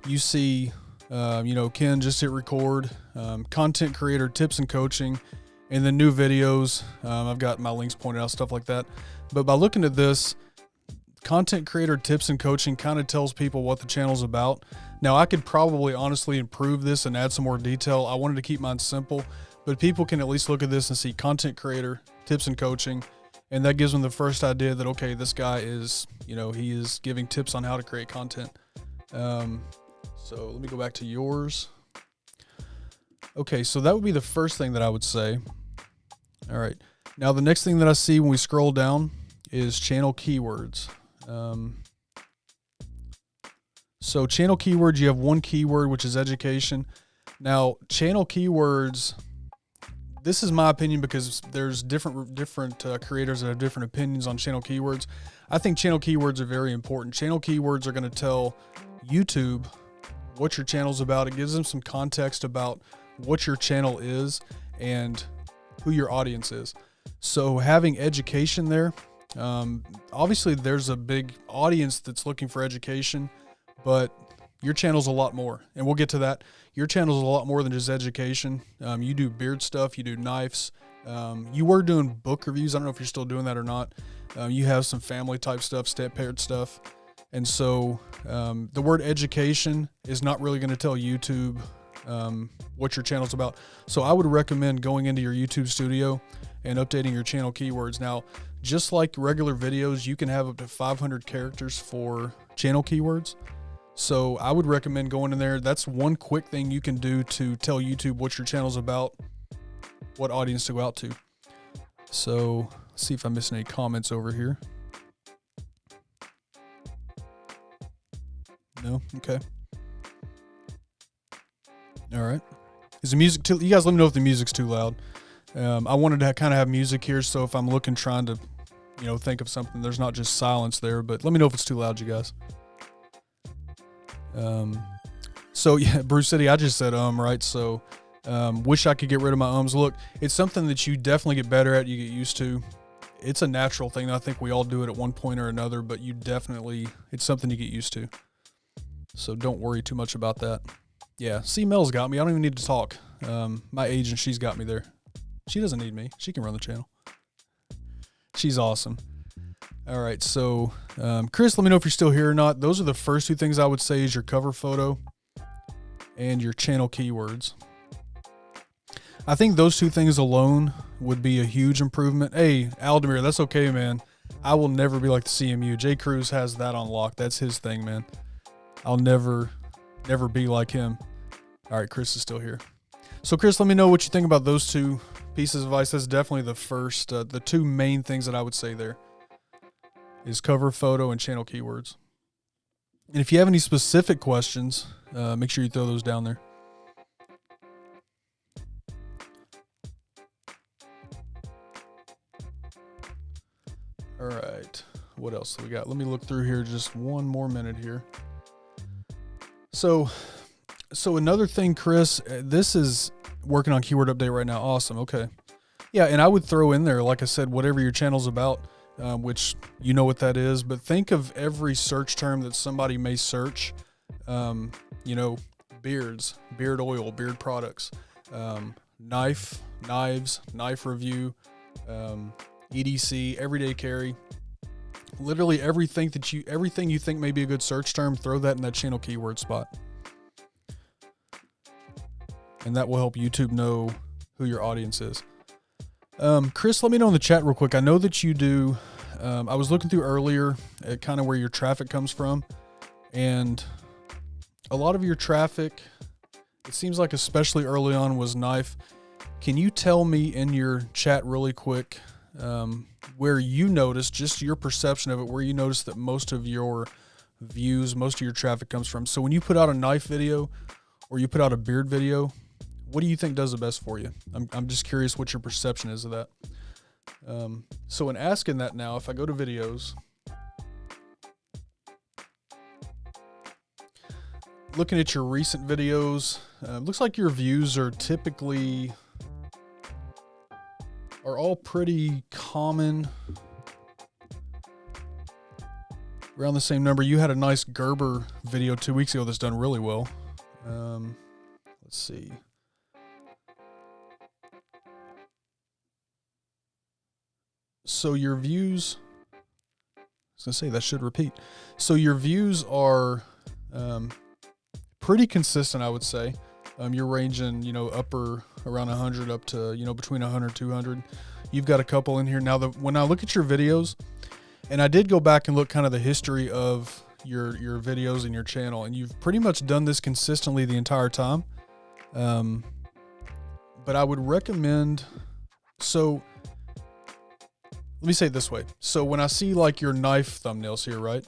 you see, Ken, just hit record, content creator tips and coaching, and then new videos. I've got my links pointed out, stuff like that. But by looking at this, content creator tips and coaching kind of tells people what the channel's about. Now, I could probably honestly improve this and add some more detail. I wanted to keep mine simple, but people can at least look at this and see content creator tips and coaching. And that gives them the first idea that, okay, this guy is, he is giving tips on how to create content. So let me go back to yours. Okay, so that would be the first thing that I would say. All right. Now, the next thing that I see when we scroll down is channel keywords. So channel keywords, you have one keyword, which is education. Now, channel keywords, this is my opinion because there's different creators that have different opinions on channel keywords. I think channel keywords are very important. Channel keywords are going to tell YouTube what your channel's about. It gives them some context about what your channel is and who your audience is. So having education there, obviously there's a big audience that's looking for education, but your channel's a lot more, and we'll get to that. Your channel's a lot more than just education. You do beard stuff, you do knives. You were doing book reviews. I don't know if you're still doing that or not. You have some family type stuff, step-parent stuff. And so the word education is not really going to tell YouTube what your channel's about. So I would recommend going into your YouTube studio and updating your channel keywords. Now, just like regular videos, you can have up to 500 characters for channel keywords. So I would recommend going in there. That's one quick thing you can do to tell YouTube what your channel's about, what audience to go out to. So let's see if I'm missing any comments over here. No? Okay. All right. Is the music too? You guys let me know if the music's too loud. I wanted to kind of have music here, so if I'm trying to, think of something, there's not just silence there. But let me know if it's too loud, you guys. So yeah, Bruce City, I just said right? So wish I could get rid of my ums. Look, it's something that you definitely get better at, you get used to. It's a natural thing. I think we all do it at one point or another, but it's something you get used to. So don't worry too much about that. Yeah, see, Mel's got me. I don't even need to talk. My agent, she's got me there. She doesn't need me. She can run the channel. She's awesome. All right, so Chris, let me know if you're still here or not. Those are the first two things I would say is your cover photo and your channel keywords. I think those two things alone would be a huge improvement. Hey, Aldemir, that's okay, man. I will never be like the CMU. Jay Cruz has that on lock. That's his thing, man. I'll never be like him. All right, Chris is still here. So, Chris, let me know what you think about those two pieces of advice. That's definitely the first, the two main things that I would say there is cover photo and channel keywords. And if you have any specific questions, make sure you throw those down there. All right, what else do we got? Let me look through here just one more minute here. So another thing, Chris, this is working on keyword update right now. Awesome. Okay. Yeah. And I would throw in there, like I said, whatever your channel's about, which you know what that is, but think of every search term that somebody may search, beards, beard oil, beard products, knives, knife review, EDC, everyday carry, literally everything you think may be a good search term, throw that in that channel keyword spot. And that will help YouTube know who your audience is. Chris, let me know in the chat real quick. I know that you do. I was looking through earlier at kind of where your traffic comes from, and a lot of your traffic, it seems like especially early on, was knife. Can you tell me in your chat really quick where you noticed, just your perception of it, where you noticed that most of your views, most of your traffic comes from? So when you put out a knife video or you put out a beard video, what do you think does the best for you? I'm just curious what your perception is of that. So in asking that now, if I go to videos, looking at your recent videos, looks like your views are all pretty common, around the same number. You had a nice Gerber video 2 weeks ago that's done really well. Let's see. So your views, I was gonna say that should repeat. So your views are pretty consistent, I would say. You're ranging, upper around 100 up to, between 100, 200. You've got a couple in here. Now, when I look at your videos, and I did go back and look kind of the history of your videos and your channel, and you've pretty much done this consistently the entire time. But I would recommend, so let me say it this way. So when I see like your knife thumbnails here, right?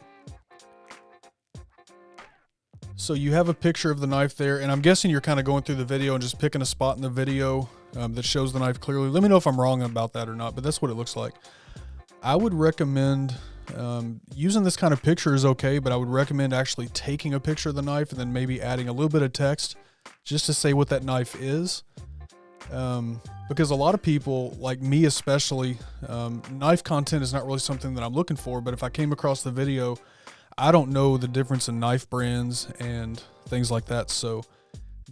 So you have a picture of the knife there, and I'm guessing you're kind of going through the video and just picking a spot in the video that shows the knife clearly. Let me know if I'm wrong about that or not, but that's what it looks like. I would recommend using this kind of picture is okay, but I would recommend actually taking a picture of the knife and then maybe adding a little bit of text just to say what that knife is. Because a lot of people, like me especially, knife content is not really something that I'm looking for, but if I came across the video, I don't know the difference in knife brands and things like that. So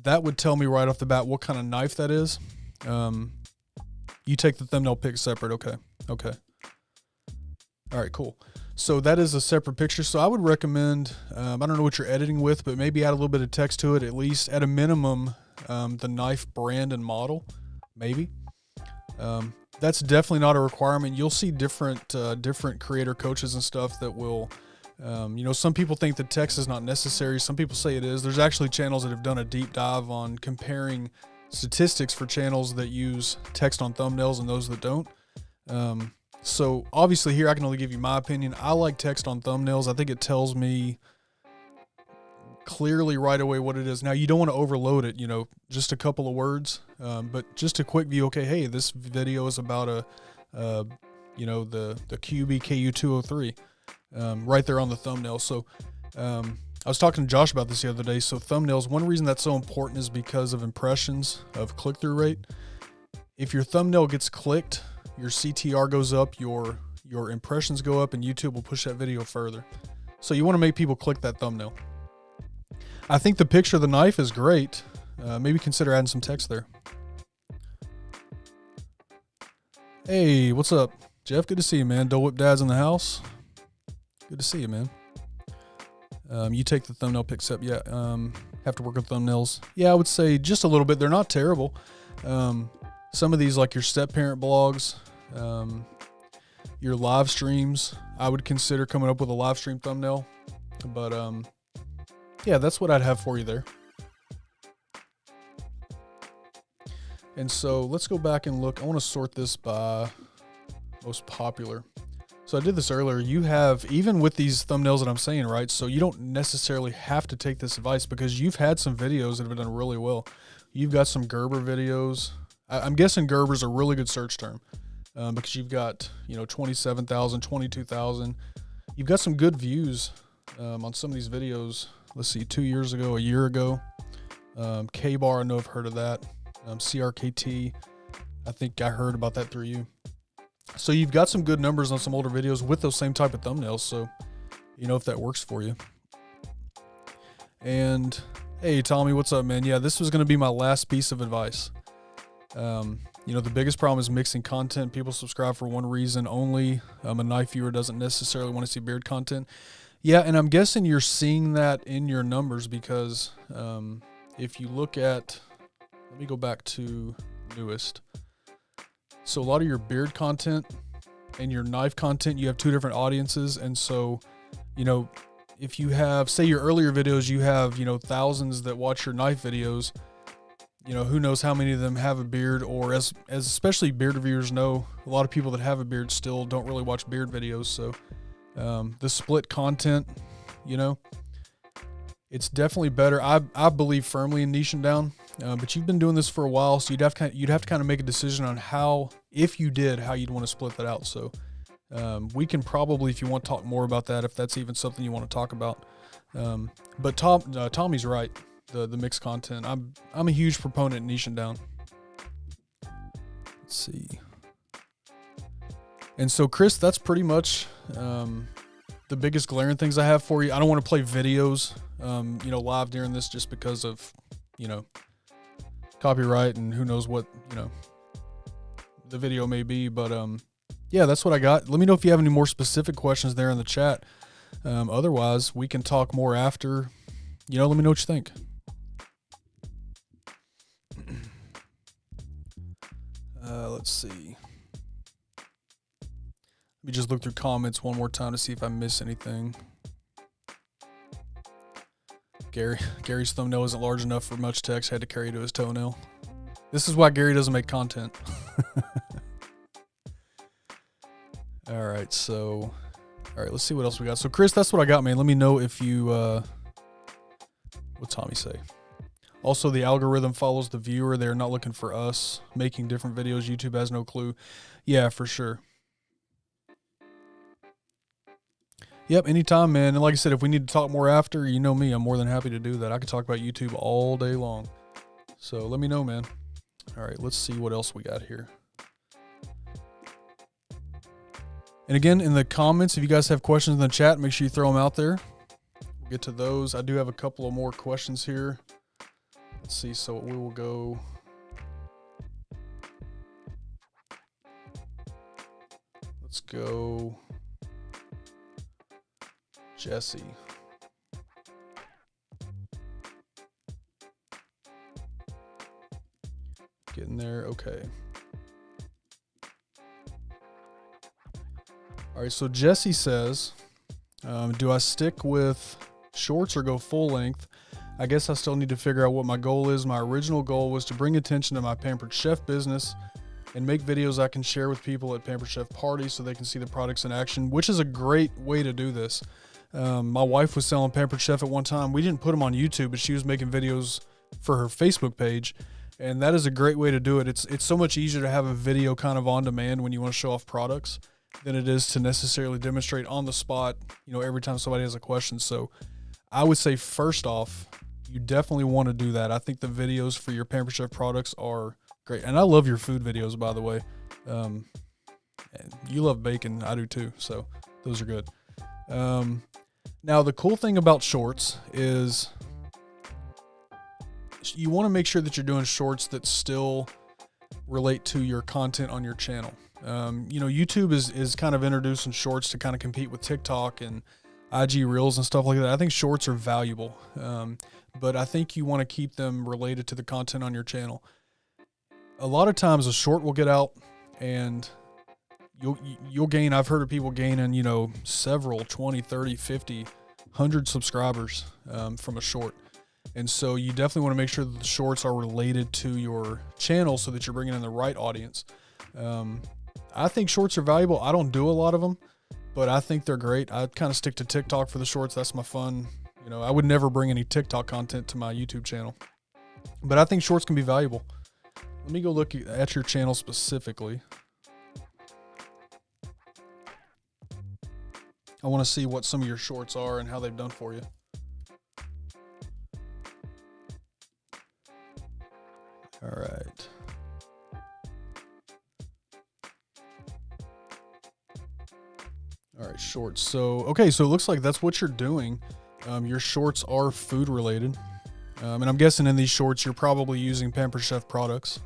that would tell me right off the bat what kind of knife that is. You take the thumbnail pic separate. Okay. All right, cool. So that is a separate picture. So I would recommend, I don't know what you're editing with, but maybe add a little bit of text to it, at least at a minimum, the knife brand and model, maybe. That's definitely not a requirement. You'll see different creator coaches and stuff that will, some people think the text is not necessary. Some people say it is. There's actually channels that have done a deep dive on comparing statistics for channels that use text on thumbnails and those that don't. So obviously here I can only give you my opinion. I like text on thumbnails. I think it tells me clearly right away what it is. Now, you don't want to overload it, just a couple of words, but just a quick view. Okay, hey, this video is about the QB KU203 right there on the thumbnail. So I was talking to Josh about this the other day. So thumbnails, one reason that's so important is because of impressions, of click-through rate. If your thumbnail gets clicked, your CTR goes up, your impressions go up, and YouTube will push that video further. So you want to make people click that thumbnail. I think the picture of the knife is great. Maybe consider adding some text there. Hey, what's up, Jeff? Good to see you, man. Dole Whip Dad's in the house. Good to see you, man. You take the thumbnail picks up. Yeah, have to work with thumbnails. Yeah, I would say just a little bit. They're not terrible. Some of these, like your step-parent blogs, your live streams, I would consider coming up with a live stream thumbnail. But yeah, that's what I'd have for you there. And so let's go back and look. I want to sort this by most popular. So I did this earlier. You have, even with these thumbnails that I'm saying, right? So you don't necessarily have to take this advice because you've had some videos that have done really well. You've got some Gerber videos. I'm guessing Gerber's a really good search term because you've got, 27,000, 22,000. You've got some good views on some of these videos. Let's see, 2 years ago, a year ago. K-Bar, I know I've heard of that. CRKT, I think I heard about that through you. So you've got some good numbers on some older videos with those same type of thumbnails. So, if that works for you. And hey, Tommy, what's up, man? Yeah, this was going to be my last piece of advice. The biggest problem is mixing content. People subscribe for one reason only. A knife viewer doesn't necessarily want to see beard content. Yeah, and I'm guessing you're seeing that in your numbers because if you look at, let me go back to newest. So a lot of your beard content and your knife content, you have two different audiences. And so, if you have, say your earlier videos, you have, thousands that watch your knife videos, who knows how many of them have a beard, or as especially beard reviewers know, a lot of people that have a beard still don't really watch beard videos. So the split content, it's definitely better. I believe firmly in niching down, but you've been doing this for a while, so you'd have to kind of make a decision on how, if you did, how you'd want to split that out. So we can probably, if you want to talk more about that, if that's even something you want to talk about. But Tommy's right. The mixed content. I'm a huge proponent in niching down. Let's see. And so, Chris, that's pretty much the biggest glaring things I have for you. I don't want to play videos, live during this just because of, copyright and who knows what, the video may be. But yeah, that's what I got. Let me know if you have any more specific questions there in the chat. Otherwise, we can talk more after. Let me know what you think. Let's see. Let me just look through comments one more time to see if I miss anything. Gary's thumbnail isn't large enough for much text. Had to carry to his toenail. This is why Gary doesn't make content. All right, let's see what else we got. So, Chris, that's what I got, man. Let me know if you, what'd Tommy say? Also, the algorithm follows the viewer. They're not looking for us making different videos. YouTube has no clue. Yeah, for sure. Yep, anytime, man. And like I said, if we need to talk more after, you know me, I'm more than happy to do that. I could talk about YouTube all day long. So let me know, man. All right, let's see what else we got here. And again, in the comments, if you guys have questions in the chat, make sure you throw them out there. We'll get to those. I do have a couple of more questions here. Let's see, so we will go. Let's go Jesse. Getting there, okay. All right, so Jesse says, do I stick with shorts or go full length? I guess I still need to figure out what my goal is. My original goal was to bring attention to my Pampered Chef business and make videos I can share with people at Pampered Chef parties so they can see the products in action, which is a great way to do this. My wife was selling Pampered Chef at one time. We didn't put them on YouTube, but she was making videos for her Facebook page. And that is a great way to do it. It's so much easier to have a video kind of on demand when you want to show off products than it is to necessarily demonstrate on the spot, every time somebody has a question. So I would say first off, you definitely want to do that. I think the videos for your Pampered Chef products are great. And I love your food videos, by the way. And you love bacon. I do too. So those are good. Now, the cool thing about shorts is you want to make sure that you're doing shorts that still relate to your content on your channel. YouTube is kind of introducing shorts to kind of compete with TikTok and IG Reels and stuff like that. I think shorts are valuable, but I think you want to keep them related to the content on your channel. A lot of times a short will get out and you'll gain, I've heard of people gaining, several, 20, 30, 50, 100 subscribers from a short. And so you definitely want to make sure that the shorts are related to your channel so that you're bringing in the right audience. I think shorts are valuable. I don't do a lot of them, but I think they're great. I kind of stick to TikTok for the shorts. That's my fun. I would never bring any TikTok content to my YouTube channel, but I think shorts can be valuable. Let me go look at your channel specifically. I want to see what some of your shorts are and how they've done for you. All right. All right, shorts. So it looks like that's what you're doing. Your shorts are food related. And I'm guessing in these shorts, you're probably using Pampered Chef products.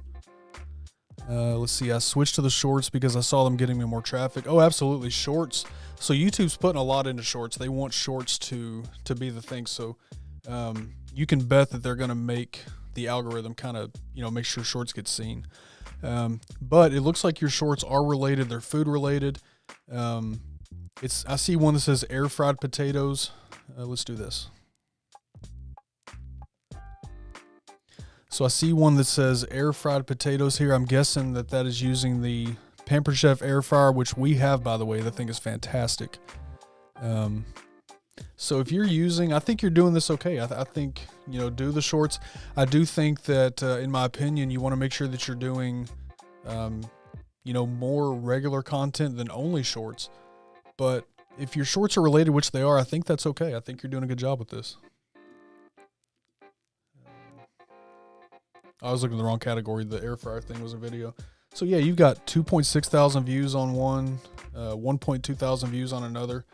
Let's see. I switched to the shorts because I saw them getting me more traffic. Oh, absolutely. Shorts. So YouTube's putting a lot into shorts. They want shorts to be the thing. So you can bet that they're going to make the algorithm kind of, make sure shorts get seen. But it looks like your shorts are related. They're food related. I see one that says air fried potatoes. Let's do this. So I see one that says air fried potatoes here. I'm guessing that is using the Pampered Chef air fryer, which we have, by the way. That thing is fantastic. So if you're using, I think you're doing this okay. I think, do the shorts. I do think that, in my opinion, you want to make sure that you're doing, more regular content than only shorts. But if your shorts are related, which they are, I think that's okay. I think you're doing a good job with this. I was looking at the wrong category. The air fryer thing was a video. So yeah, you've got 2.6 thousand views on one, 1.2 thousand views on another.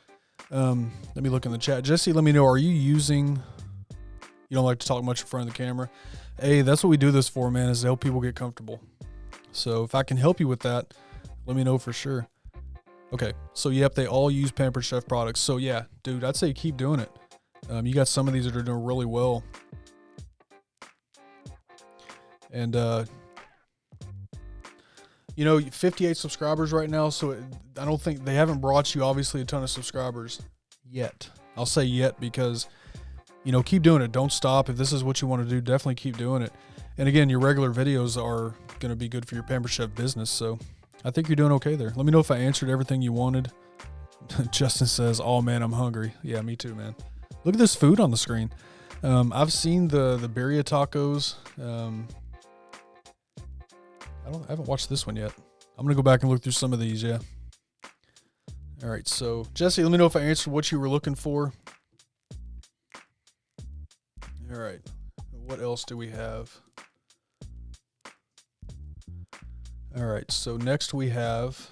Let me look in the chat. Jesse, let me know, are you using, you don't like to talk much in front of the camera? Hey, that's what we do this for, man, is to help people get comfortable. So if I can help you with that, let me know for sure. Okay, so yep, they all use Pampered Chef products. So yeah, dude, I'd say keep doing it. You got some of these that are doing really well. And, 58 subscribers right now, so I don't think they haven't brought you, obviously, a ton of subscribers yet. I'll say yet because, keep doing it. Don't stop. If this is what you want to do, definitely keep doing it. And again, your regular videos are going to be good for your Pampered Chef business, so I think you're doing okay there. Let me know if I answered everything you wanted. Justin says, oh, man, I'm hungry. Yeah, me too, man. Look at this food on the screen. I've seen the birria tacos. I haven't watched this one yet. I'm going to go back and look through some of these, yeah. All right, so Jesse, let me know if I answered what you were looking for. All right, what else do we have? All right, so next we have,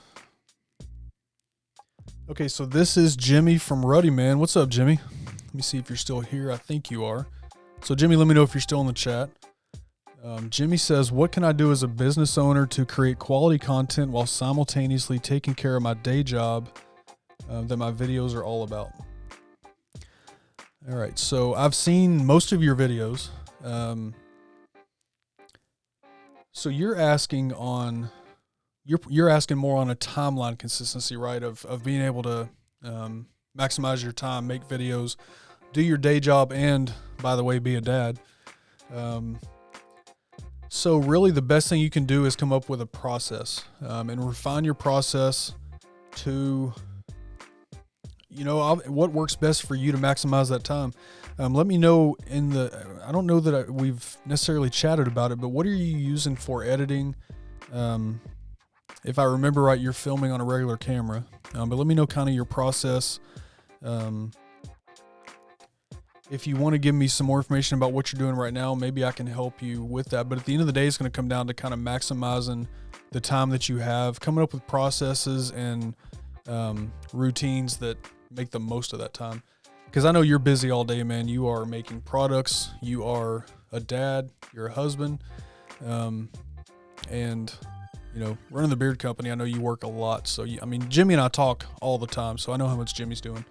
okay, so this is Jimmy from Ruddy Man. What's up, Jimmy? Let me see if you're still here. I think you are. So Jimmy, let me know if you're still in the chat. Jimmy says, what can I do as a business owner to create quality content while simultaneously taking care of my day job that my videos are all about? All right, so I've seen most of your videos. So you're asking you're asking more on a timeline consistency, right? Of being able to maximize your time, make videos, do your day job, and, by the way, be a dad. So really the best thing you can do is come up with a process and refine your process to, what works best for you to maximize that time. Let me know I don't know that we've necessarily chatted about it, but what are you using for editing? If I remember right, you're filming on a regular camera, but let me know kind of your process. If you want to give me some more information about what you're doing right now, maybe I can help you with that. But at the end of the day, it's going to come down to kind of maximizing the time that you have, coming up with processes and routines that make the most of that time. Because I know you're busy all day, man. You are making products. You are a dad. You're a husband. And, running the beard company, I know you work a lot. So, Jimmy and I talk all the time, so I know how much Jimmy's doing.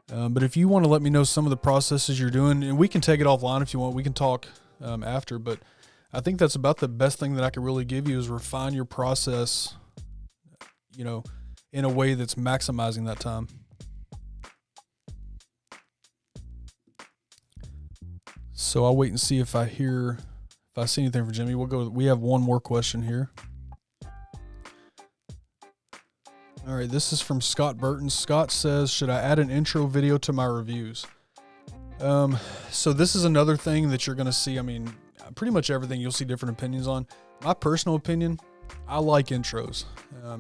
But if you want to let me know some of the processes you're doing, and we can take it offline if you want, we can talk after. But I think that's about the best thing that I could really give you is refine your process, in a way that's maximizing that time. So I'll wait and see if I see anything for Jimmy. We have one more question here. All right, this is from Scott Burton. Scott says, should I add an intro video to my reviews? So this is another thing that you're going to see. Pretty much everything you'll see different opinions on. My personal opinion, I like intros.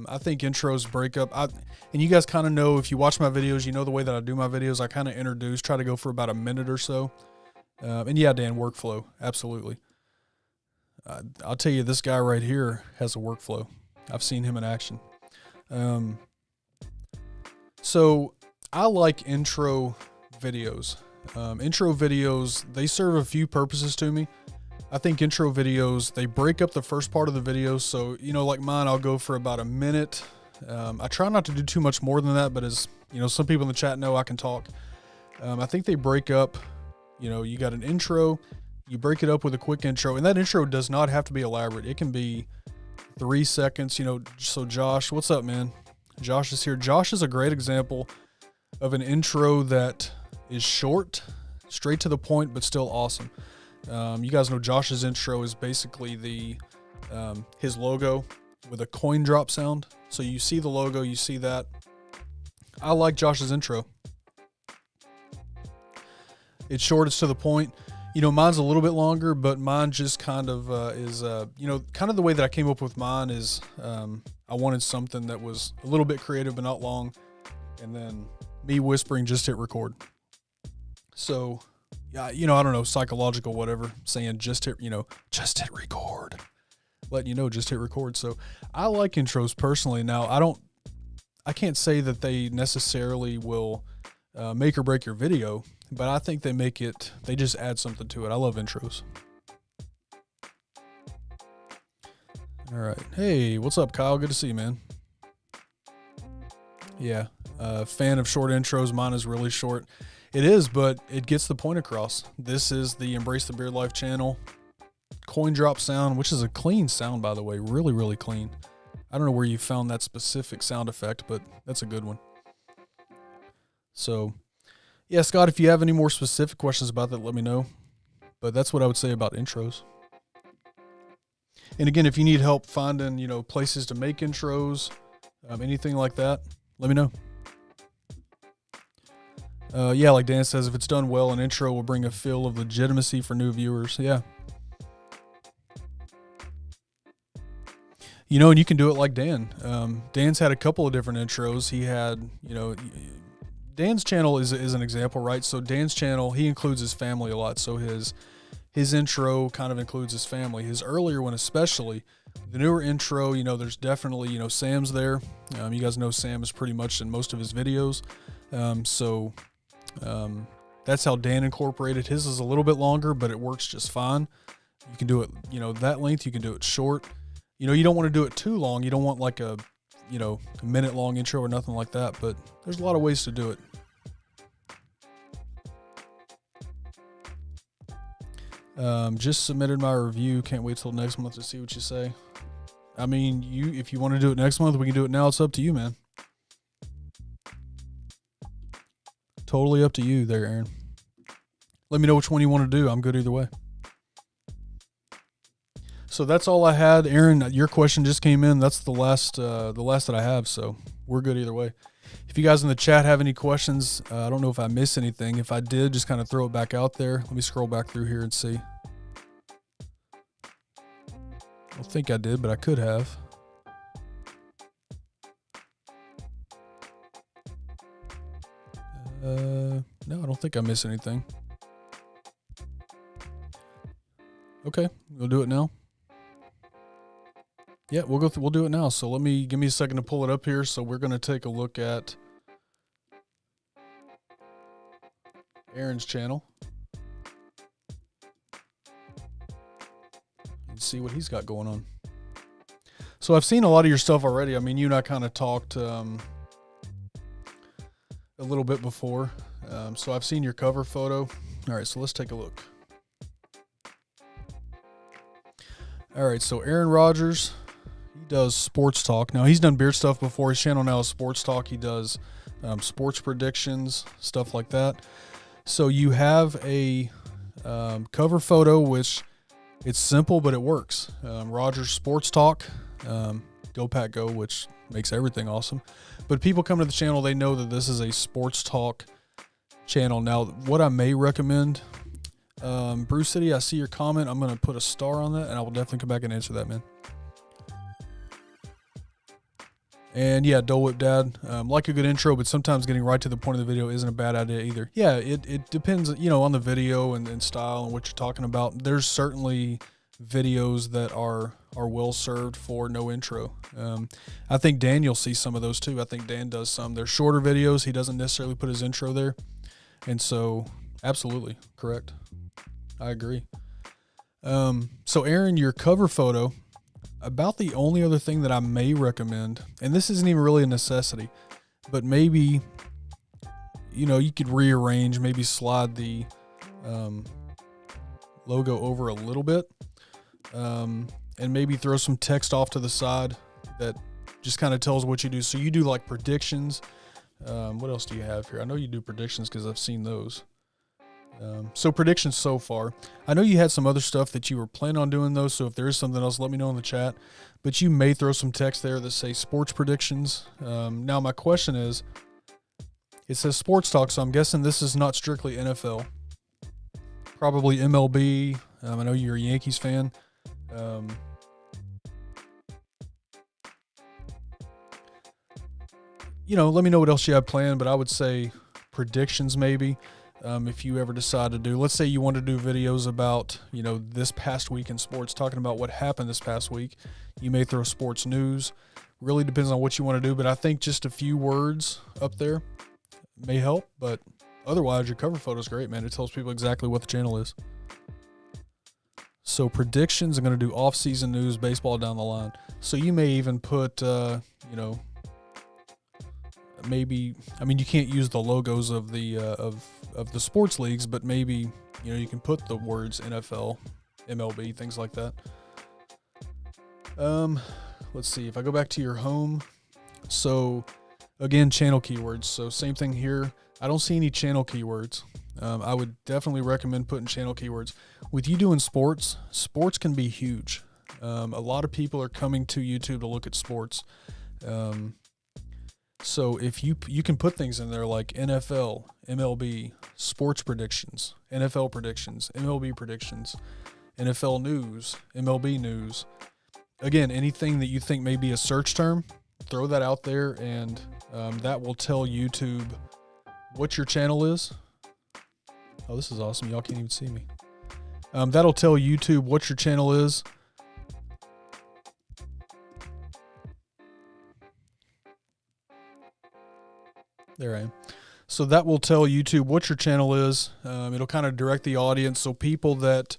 I think intros break up. And you guys kind of know, if you watch my videos, you know the way that I do my videos. I kind of try to go for about a minute or so. And yeah, Dan, workflow, absolutely. I'll tell you, this guy right here has a workflow. I've seen him in action. So I like intro videos. Intro videos, they serve a few purposes to me. I think intro videos, they break up the first part of the video. So, like mine, I'll go for about a minute. I try not to do too much more than that, but as some people in the chat know, I can talk. I think they break up, you got an intro, you break it up with a quick intro, and that intro does not have to be elaborate. It can be 3 seconds, so Josh, what's up, man? Josh is here. Josh is a great example of an intro that is short, straight to the point, but still awesome. You guys know Josh's intro is basically his logo with a coin drop sound. So you see the logo, you see that. I like Josh's intro. It's short, it's to the point. Mine's a little bit longer, but mine just kind of is, kind of the way that I came up with mine is I wanted something that was a little bit creative but not long. And then me whispering, just hit record. So, yeah, I don't know, psychological, whatever, saying just hit record. Letting just hit record. So I like intros personally. Now, I can't say that they necessarily will make or break your video, but I think they just add something to it. I love intros. All right. Hey, what's up, Kyle? Good to see you, man. Yeah. Fan of short intros. Mine is really short. It is, but it gets the point across. This is the Embrace the Beard Life channel. Coin drop sound, which is a clean sound, by the way. Really, really clean. I don't know where you found that specific sound effect, but that's a good one. So, yeah, Scott, if you have any more specific questions about that, let me know. But that's what I would say about intros. And again, if you need help finding, places to make intros, anything like that, let me know. Yeah, like Dan says, if it's done well, an intro will bring a feel of legitimacy for new viewers. Yeah. And you can do it like Dan. Dan's had a couple of different intros. He had, Dan's channel is an example, right? So Dan's channel, he includes his family a lot. So his intro kind of includes his family. His earlier one especially, the newer intro, there's definitely, Sam's there. You guys know Sam is pretty much in most of his videos. That's how Dan incorporated. His is a little bit longer, but it works just fine. You can do it, that length. You can do it short. You don't want to do it too long. You don't want like a minute long intro or nothing like that, but there's a lot of ways to do it. Just submitted my review. Can't wait till next month to see what you say. If you want to do it next month, we can do it now. It's up to you, man. Totally up to you there, Aaron. Let me know which one you want to do. I'm good either way. So that's all I had. Aaron, your question just came in. That's the last that I have. So we're good either way. If you guys in the chat have any questions, I don't know if I missed anything. If I did, just kind of throw it back out there. Let me scroll back through here and see. I don't think I did, but I could have. No, I don't think I missed anything. Okay, we'll do it now. Yeah, we'll do it now. So give me a second to pull it up here. So we're going to take a look at Aaron's channel and see what he's got going on. So I've seen a lot of your stuff already. I mean, you and I kind of talked a little bit before. So I've seen your cover photo. All right, so let's take a look. All right, so Aaron Rodgers, he does sports talk. Now, he's done beard stuff before. His channel now is sports talk. He does sports predictions, stuff like that. So you have a cover photo, which it's simple, but it works. Rodgers Sports Talk, Go Pack Go, which makes everything awesome. But people come to the channel, they know that this is a sports talk channel. Now, what I may recommend, Bruce City, I see your comment. I'm going to put a star on that, and I will definitely come back and answer that, man. And yeah, Dole Whip Dad, like a good intro, but sometimes getting right to the point of the video isn't a bad idea either. Yeah, it depends, on the video and style and what you're talking about. There's certainly videos that are well served for no intro. I think Daniel sees some of those too. I think Dan does some. They're shorter videos. He doesn't necessarily put his intro there. And so, absolutely, correct. I agree. So Aaron, your cover photo, about the only other thing that I may recommend, and this isn't even really a necessity, but maybe, you could rearrange, maybe slide the logo over a little bit, and maybe throw some text off to the side that just kind of tells what you do. So you do like predictions. What else do you have here? I know you do predictions because I've seen those. So predictions so far. I know you had some other stuff that you were planning on doing those. So if there is something else, let me know in the chat. But you may throw some text there that say sports predictions. Now my question is, it says sports talk, so I'm guessing this is not strictly NFL. Probably MLB. I know you're a Yankees fan. Let me know what else you have planned, but I would say predictions maybe. If you ever decide to do, let's say you want to do videos about, this past week in sports, talking about what happened this past week, you may throw sports news. Really depends on what you want to do, but I think just a few words up there may help, but otherwise your cover photo is great, man. It tells people exactly what the channel is. So predictions, I'm going to do off-season news, baseball down the line. So you may even put, maybe, you can't use the logos of the of the sports leagues, but maybe you can put the words NFL, MLB, things like that. Let's see if I go back to your home. So again, channel keywords. So same thing here. I don't see any channel keywords. I would definitely recommend putting channel keywords. With you doing sports can be huge. A lot of people are coming to YouTube to look at sports. So if you can put things in there like NFL, MLB, sports predictions, NFL predictions, MLB predictions, NFL news, MLB news. Again, anything that you think may be a search term, throw that out there, and that will tell YouTube what your channel is. Oh, this is awesome. Y'all can't even see me. That'll tell YouTube what your channel is. There I am. So that will tell YouTube what your channel is. It'll kind of direct the audience. So people that,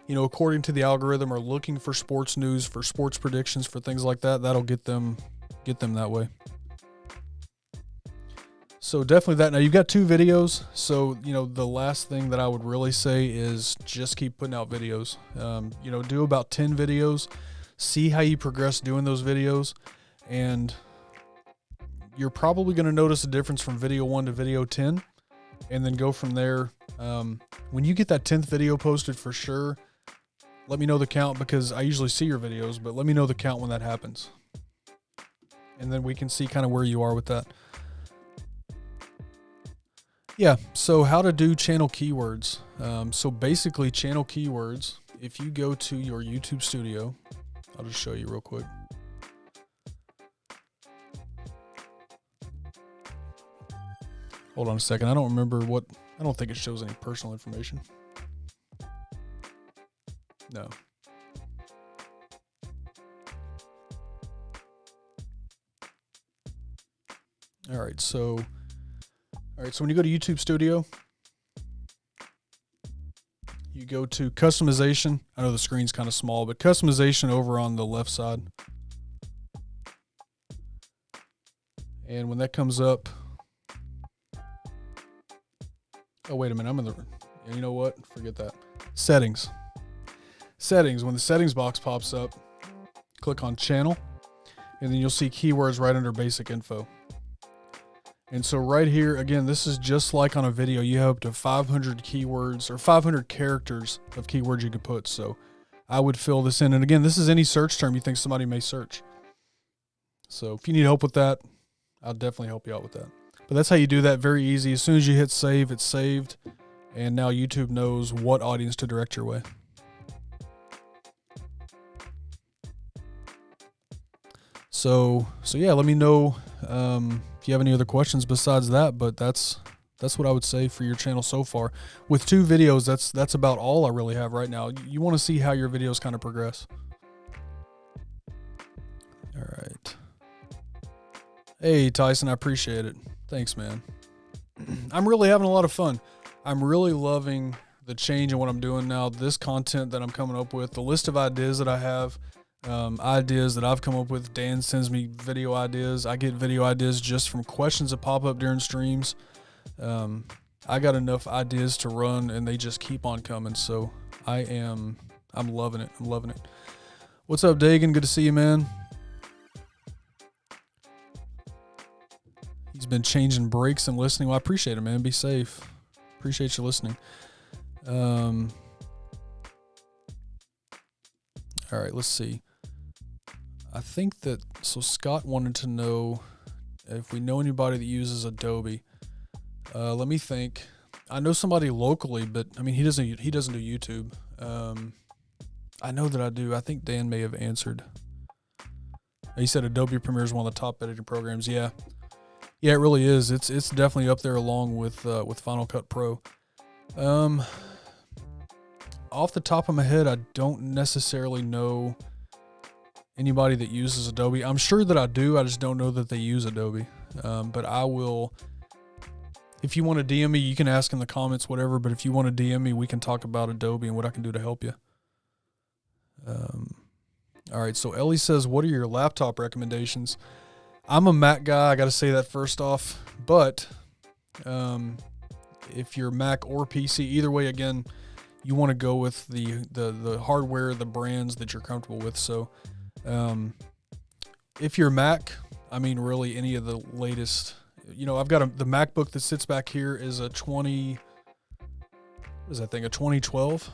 according to the algorithm, are looking for sports news, for sports predictions, for things like that, that'll get them that way. So definitely that. Now you've got 2 videos. So, the last thing that I would really say is just keep putting out videos. Do about 10 videos, see how you progress doing those videos, and you're probably going to notice a difference from video 1 to video 10, and then go from there. When you get that 10th video posted, for sure, let me know the count, because I usually see your videos, but let me know the count when that happens. and then we can see kind of where you are with that. Yeah, so how to do channel keywords. So basically channel keywords, if you go to your YouTube studio, I'll just show you real quick. Hold on a second. I don't remember what, I don't think it shows any personal information. No. All right, so when you go to YouTube Studio, you go to customization. I know the screen's kind of small, but customization over on the left side. And when that comes up, oh, wait a minute, I'm in the, you know what? Forget that. Settings. Settings, when the settings box pops up, click on channel, and then you'll see keywords right under basic info. And so right here, again, this is just like on a video. You have up to 500 keywords or 500 characters of keywords you could put. So I would fill this in. And again, this is any search term you think somebody may search. So if you need help with that, I'll definitely help you out with that. But that's how you do that. Very easy. As soon as you hit save, it's saved. And now YouTube knows what audience to direct your way. So yeah, let me know if you have any other questions besides that, but that's what I would say for your channel so far. With 2 videos, that's about all I really have right now. You want to see how your videos kind of progress. All right. Hey, Tyson, I appreciate it. Thanks, man. I'm really having a lot of fun. I'm really loving the change in what I'm doing now, this content that I'm coming up with, the list of ideas that I have. Ideas that I've come up with. Dan sends me video ideas. I get video ideas just from questions that pop up during streams. I got enough ideas to run, and they just keep on coming. So I'm loving it. I'm loving it. What's up, Dagan? Good to see you, man. He's been changing brakes and listening. Well, I appreciate it, man. Be safe. Appreciate you listening. All right, let's see. I think that, so Scott wanted to know if we know anybody that uses Adobe. Let me think. I know somebody locally, but I mean, he doesn't do YouTube. I know that I do. I think Dan may have answered. He said Adobe Premiere is one of the top editing programs. Yeah, it really is. It's definitely up there along with Final Cut Pro. Off the top of my head, I don't necessarily know anybody that uses Adobe. I'm sure that I do. I just don't know that they use Adobe. But I will, if you want to DM me, you can ask in the comments, whatever. But if you want to DM me, we can talk about Adobe and what I can do to help you. All right. So Ellie says, what are your laptop recommendations? I'm a Mac guy. I got to say that first off. But if you're Mac or PC, either way, again, you want to go with the hardware, the brands that you're comfortable with. So if you're Mac, I mean, really any of the latest, I've got the MacBook that sits back here is a 2012.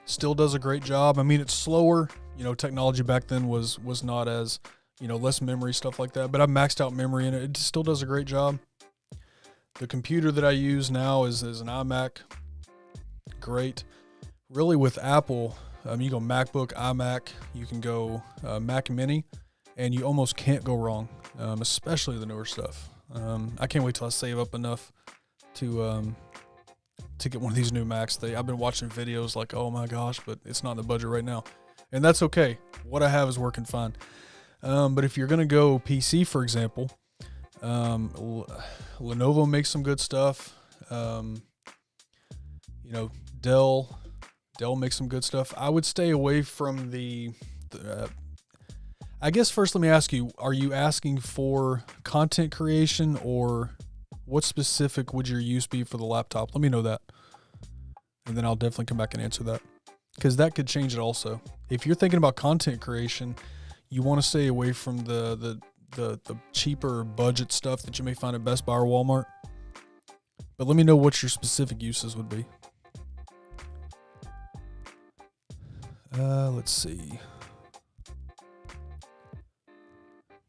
Still does a great job. I mean, it's slower. Technology back then was not as, less memory, stuff like that. But I've maxed out memory in it. It still does a great job. The computer that I use now is an iMac. Great. Really with Apple, you go MacBook, iMac, you can go Mac Mini, and you almost can't go wrong, especially the newer stuff. I can't wait till I save up enough to get one of these new Macs. I've been watching videos like, oh my gosh, but it's not in the budget right now. And that's okay. What I have is working fine. But if you're going to go PC, for example, Lenovo makes some good stuff. Dell makes some good stuff. I would stay away from I guess first let me ask you, are you asking for content creation, or what specific would your use be for the laptop? Let me know that. And then I'll definitely come back and answer that, because that could change it also. If you're thinking about content creation, you want to stay away from the cheaper budget stuff that you may find at Best Buy or Walmart. But let me know what your specific uses would be. Let's see.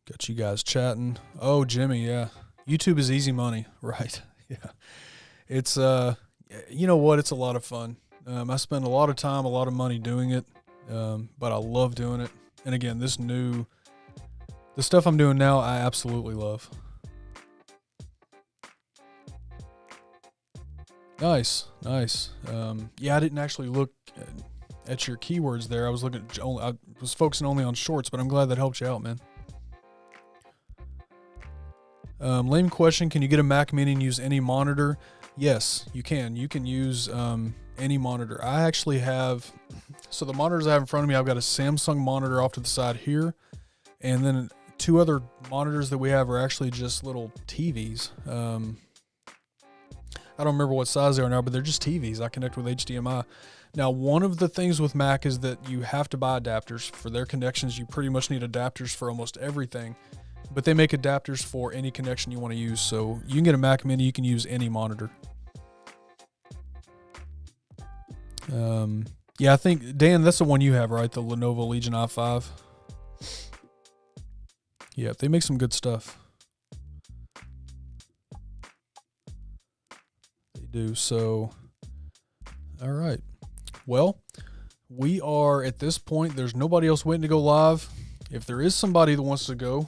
Got you guys chatting. Oh, Jimmy, yeah. YouTube is easy money, right? Yeah. It's you know what? It's a lot of fun. I spend a lot of time, a lot of money doing it, but I love doing it. And again, the stuff I'm doing now, I absolutely love. Nice. Yeah, I didn't actually look at your keywords there. I was focusing only on shorts, but I'm glad that helped you out, man. Lame question, can you get a Mac Mini and use any monitor? Yes, you can. You can use any monitor. I actually have, so the monitors I have in front of me, I've got a Samsung monitor off to the side here, and then 2 other monitors that we have are actually just little TVs. I don't remember what size they are now, but they're just TVs. I connect with HDMI. Now, one of the things with Mac is that you have to buy adapters. For their connections, you pretty much need adapters for almost everything. But they make adapters for any connection you want to use. So you can get a Mac Mini, you can use any monitor. Yeah, I think, Dan, that's the one you have, right? The Lenovo Legion i5. Yeah, they make some good stuff. They do. So, all right. Well, we are at this point, there's nobody else waiting to go live. If there is somebody that wants to go,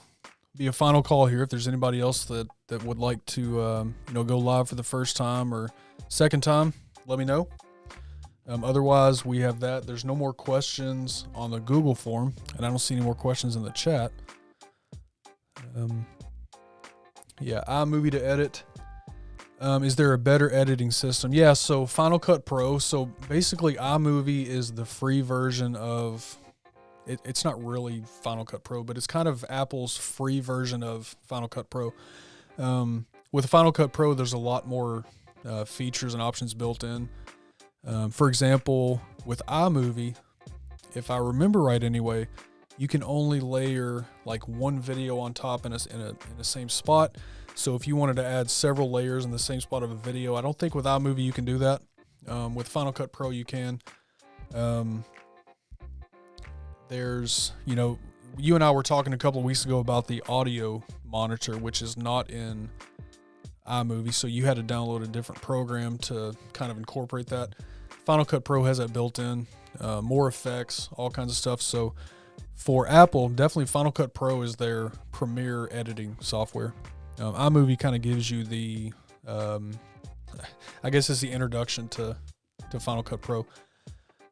be a final call here. If there's anybody else that would like to, go live for the first time or second time, let me know. Otherwise, we have that. There's no more questions on the Google form, and I don't see any more questions in the chat. Yeah, iMovie to edit. Is there a better editing system? Yeah, so Final Cut Pro. So basically, iMovie is the free version of it. It's not really Final Cut Pro, but it's kind of Apple's free version of Final Cut Pro. With Final Cut Pro, there's a lot more features and options built in. For example, with iMovie, if I remember right anyway, you can only layer like one video on top in the same spot. So if you wanted to add several layers in the same spot of a video, I don't think with iMovie you can do that. With Final Cut Pro you can. There's, you and I were talking a couple of weeks ago about the audio monitor, which is not in iMovie, so you had to download a different program to kind of incorporate that. Final Cut Pro has that built in, more effects, all kinds of stuff. So for Apple, definitely Final Cut Pro is their premier editing software. iMovie kind of gives you the, I guess it's the introduction to Final Cut Pro.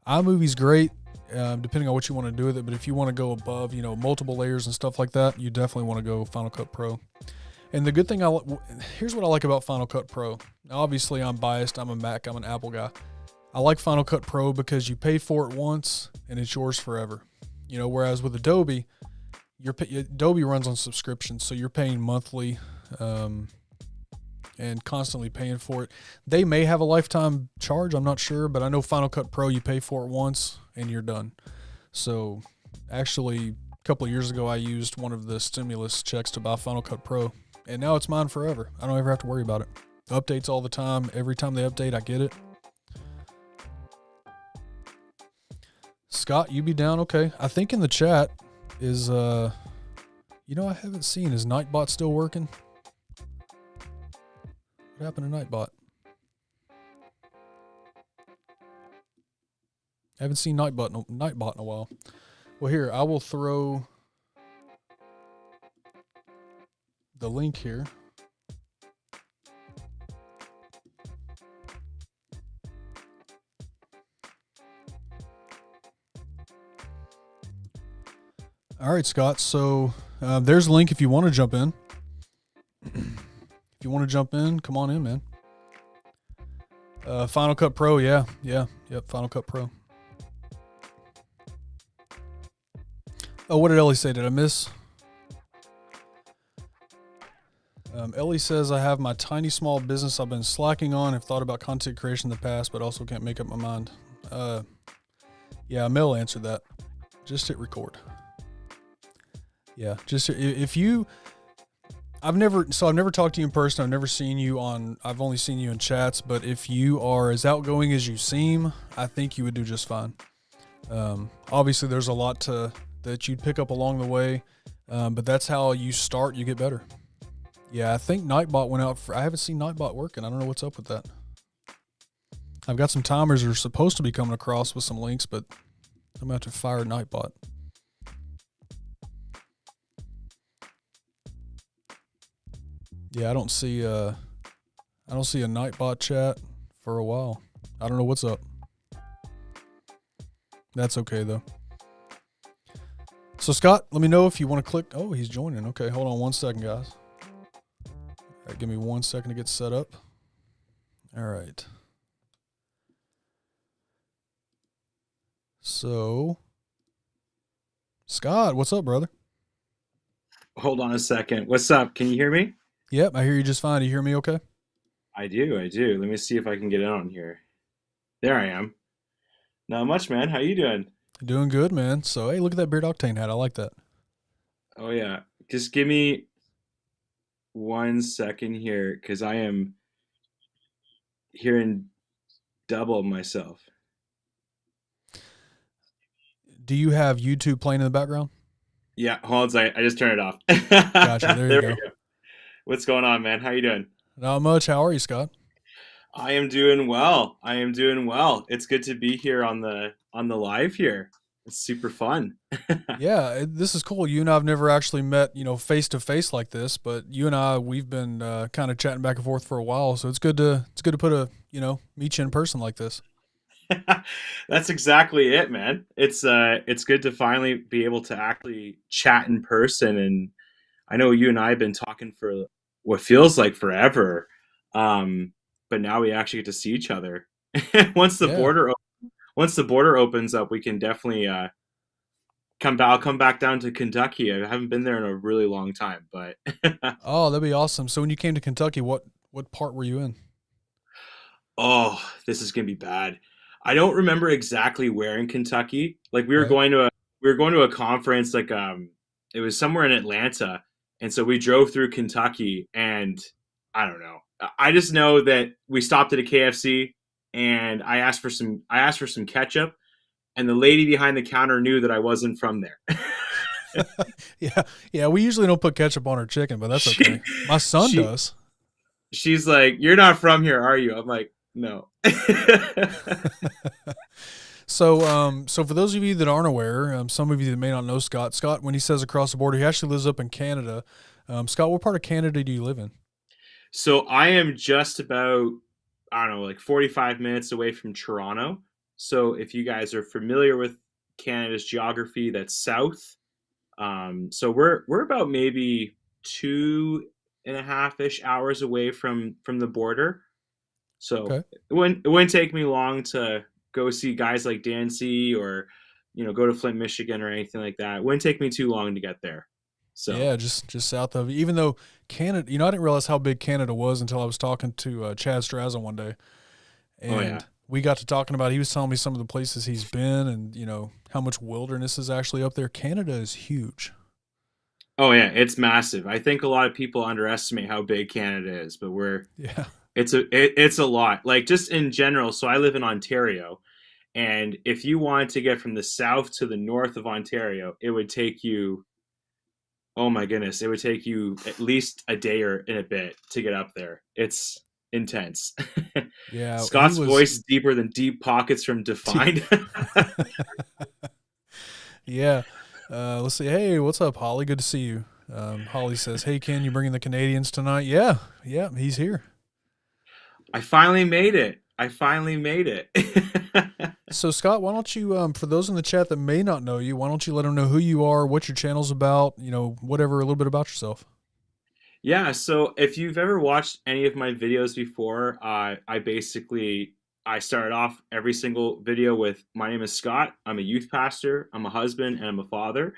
iMovie's great, depending on what you want to do with it. But if you want to go above, multiple layers and stuff like that, you definitely want to go Final Cut Pro. And the good thing, here's what I like about Final Cut Pro. Now, obviously, I'm biased. I'm a Mac. I'm an Apple guy. I like Final Cut Pro because you pay for it once and it's yours forever. Whereas with Adobe, Adobe runs on subscription, so you're paying monthly and constantly paying for it. They may have a lifetime charge, I'm not sure, but I know Final Cut Pro, you pay for it once and you're done. So actually, a couple of years ago, I used one of the stimulus checks to buy Final Cut Pro, and now it's mine forever. I don't ever have to worry about it. Updates all the time. Every time they update, I get it. Scott, you be down? Okay. I think in the chat is, I haven't seen, is Nightbot still working? What happened to Nightbot? I haven't seen Nightbot in a while. Well, here, I will throw the link here. All right, Scott. So there's a link if you want to jump in. If you want to jump in, come on in, man. Final Cut Pro, yep, Final Cut Pro. Oh, what did Ellie say? Did I miss? Ellie says, I have my tiny small business I've been slacking on. I've thought about content creation in the past, but also can't make up my mind. Yeah, Mel answered that. Just hit record. Yeah, just if you, I've never talked to you in person. I've never seen you I've only seen you in chats, but if you are as outgoing as you seem, I think you would do just fine. Obviously there's a lot that you'd pick up along the way. But that's how you start. You get better. Yeah, I think Nightbot went out. I haven't seen Nightbot working. I don't know what's up with that. I've got some timers that are supposed to be coming across with some links, but I'm going to have to fire Nightbot. Yeah, I don't see a Nightbot chat for a while. I don't know what's up. That's okay though. So Scott, let me know if you want to click. Oh, he's joining. Okay, hold on 1 second, guys. All right, give me 1 second to get set up. All right. So, Scott, what's up, brother? Hold on a second. What's up? Can you hear me? Yep, I hear you just fine. Do you hear me okay? I do. Let me see if I can get in on here. There I am. Not much, man. How you doing? Doing good, man. So, hey, look at that Beard Octane hat. I like that. Oh yeah. Just give me 1 second here, because I am hearing double myself. Do you have YouTube playing in the background? Yeah, hold on a second. I just turned it off. Gotcha. There you go. We go. What's going on, man? How you doing? Not much. How are you, Scott? I am doing well. It's good to be here on the live here. It's super fun. Yeah, this is cool. You and I have never actually met, face to face like this, but you and I, we've been kind of chatting back and forth for a while. So it's good to put a, meet you in person like this. That's exactly it, man. It's good to finally be able to actually chat in person. And I know you and I have been talking for what feels like forever, but now we actually get to see each other. once the border opens up, we can definitely I'll come back down to Kentucky. I haven't been there in a really long time, but Oh, that'd be awesome. So when you came to Kentucky, what part were you in? oh, this is gonna be bad. I don't remember exactly where in Kentucky. Like we were Right. going to a conference. Like it was somewhere in Atlanta, and so we drove through Kentucky, and I don't know. I just know that we stopped at a KFC, and I asked for some ketchup, and the lady behind the counter knew that I wasn't from there. Yeah. We usually don't put ketchup on our chicken, but that's okay. My son does. She's like, "You're not from here, are you?" I'm like, "No." So for those of you that aren't aware, some of you that may not know Scott, when he says across the border, he actually lives up in Canada. Scott, what part of Canada do you live in? So I am just about, I don't know, like 45 minutes away from Toronto. So if you guys are familiar with Canada's geography, that's south. So we're about maybe 2.5-ish hours away from the border. So Okay. it wouldn't take me long to go see guys like Dancy or go to Flint, Michigan or anything like that. It wouldn't take me too long to get there. So Yeah, just south of you. Even though Canada, I didn't realize how big Canada was until I was talking to Chad Straza one day, and Oh, yeah. we got to talking about. He was telling me some of the places he's been, and how much wilderness is actually up there. Canada is huge. Oh yeah, it's massive. I think a lot of people underestimate how big Canada is, but Yeah. it's a lot. Like just in general. So I live in Ontario, and if you wanted to get from the south to the north of Ontario, it would take you. Oh my goodness, it would take you at least a day or in a bit to get up there. It's intense. Yeah, he Scott's was. voice deeper than deep pockets from Defined. Yeah. Let's see. Hey, what's up, Holly? Good to see you. Holly says, "Hey, Ken, you bringing the Canadians tonight?" Yeah, he's here. I finally made it. So, Scott, why don't you, for those in the chat that may not know you, why don't you let them know who you are, what your channel's about, whatever, a little bit about yourself. Yeah, so if you've ever watched any of my videos before, I started off every single video with my name is Scott. I'm a youth pastor, I'm a husband, and I'm a father.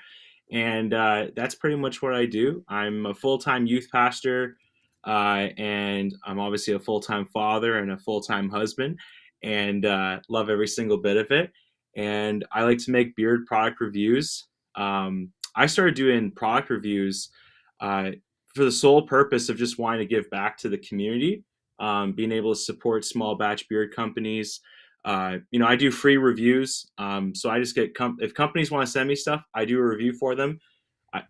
And that's pretty much what I do. I'm a full-time youth pastor, and I'm obviously a full-time father and a full-time husband, and love every single bit of it. And I like to make beard product reviews. I started doing product reviews uh, for the sole purpose of just wanting to give back to the community, being able to support small batch beard companies. I do free reviews. So I just get if companies want to send me stuff, I do a review for them.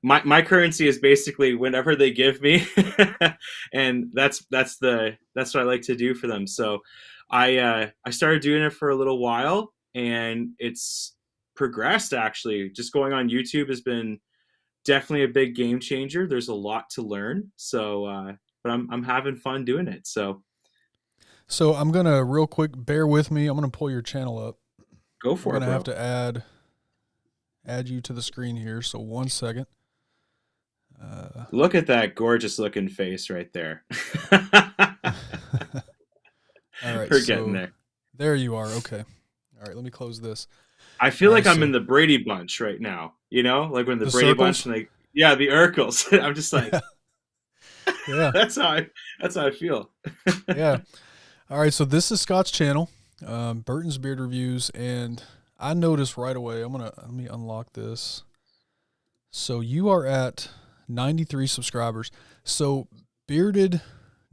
my currency is basically whenever they give me, and that's what I like to do for them. So I started doing it for a little while, and it's progressed actually. Just going on YouTube has been definitely a big game changer. There's a lot to learn. So but I'm having fun doing it. So I'm gonna real quick bear with me. I'm gonna pull your channel up. go for We're it, gonna bro. have to add you to the screen here. So 1 second. Look at that gorgeous looking face right there. All right, We're so getting there. there you are. Okay. All right, let me close this. I feel All like right, I'm so in the Brady Bunch right now. You know, like when the the Brady Bunch, circles. and like, yeah, the Urkels. I'm just like, Yeah. that's how I feel. Yeah. All right, so this is Scott's channel, Burton's Beard Reviews, and I noticed right away. Let me unlock this. So you are at 93 subscribers. So bearded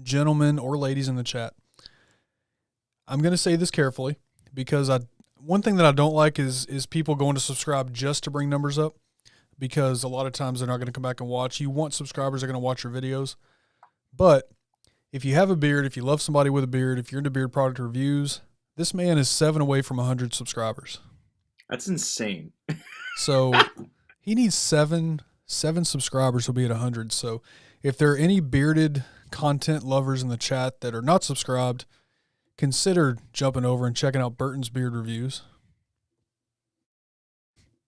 gentlemen or ladies in the chat, I'm gonna say this carefully because one thing that I don't like is people going to subscribe just to bring numbers up, because a lot of times they're not going to come back and watch. You want subscribers that are going to watch your videos, but if you have a beard, if you love somebody with a beard, if you're into beard product reviews, this man is 7 away from 100 subscribers. That's insane. So he needs seven subscribers. He'll be at 100. So if there are any bearded content lovers in the chat that are not subscribed, consider jumping over and checking out Burton's Beard Reviews.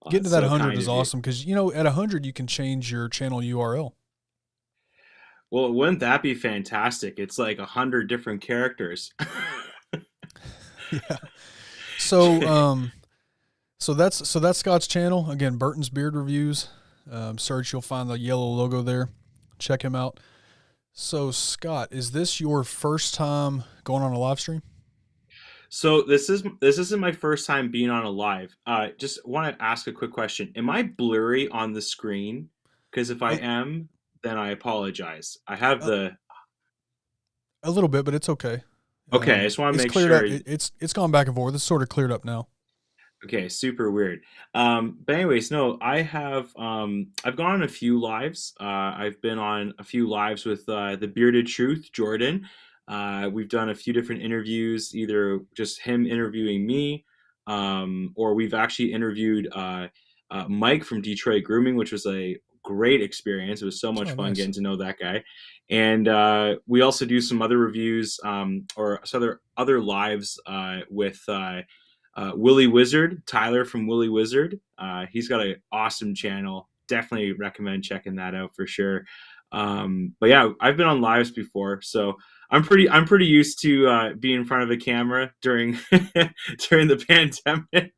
Oh, Getting to that's that so 100 kind is of you. awesome because, you know, at 100 you can change your channel URL. Well, wouldn't that be fantastic? It's like 100 different characters. Yeah. So that's Scott's channel. Again, Burton's Beard Reviews. Search, you'll find the yellow logo there. Check him out. So Scott, is this your first time going on a live stream? So this isn't my first time being on a live. Just want to ask a quick question. Am I blurry on the screen? Because if I A, am, then I apologize. I have a, the a little bit, but it's okay. okay. I just want to It's make cleared sure. up. It's gone back and forth. It's sort of cleared up now. Okay, super weird. But anyways, no, I've gone on a few lives. I've been on a few lives with the Bearded Truth, Jordan. We've done a few different interviews, either just him interviewing me, or we've actually interviewed Mike from Detroit Grooming, which was a great experience. It was so much Oh, fun nice. getting to know that guy. And we also do some other reviews, or some other lives with Willie Wizard, Tyler from Willie Wizard. He's got an awesome channel. Definitely recommend checking that out for sure. But yeah, I've been on lives before, so I'm pretty used to being in front of a camera during during the pandemic.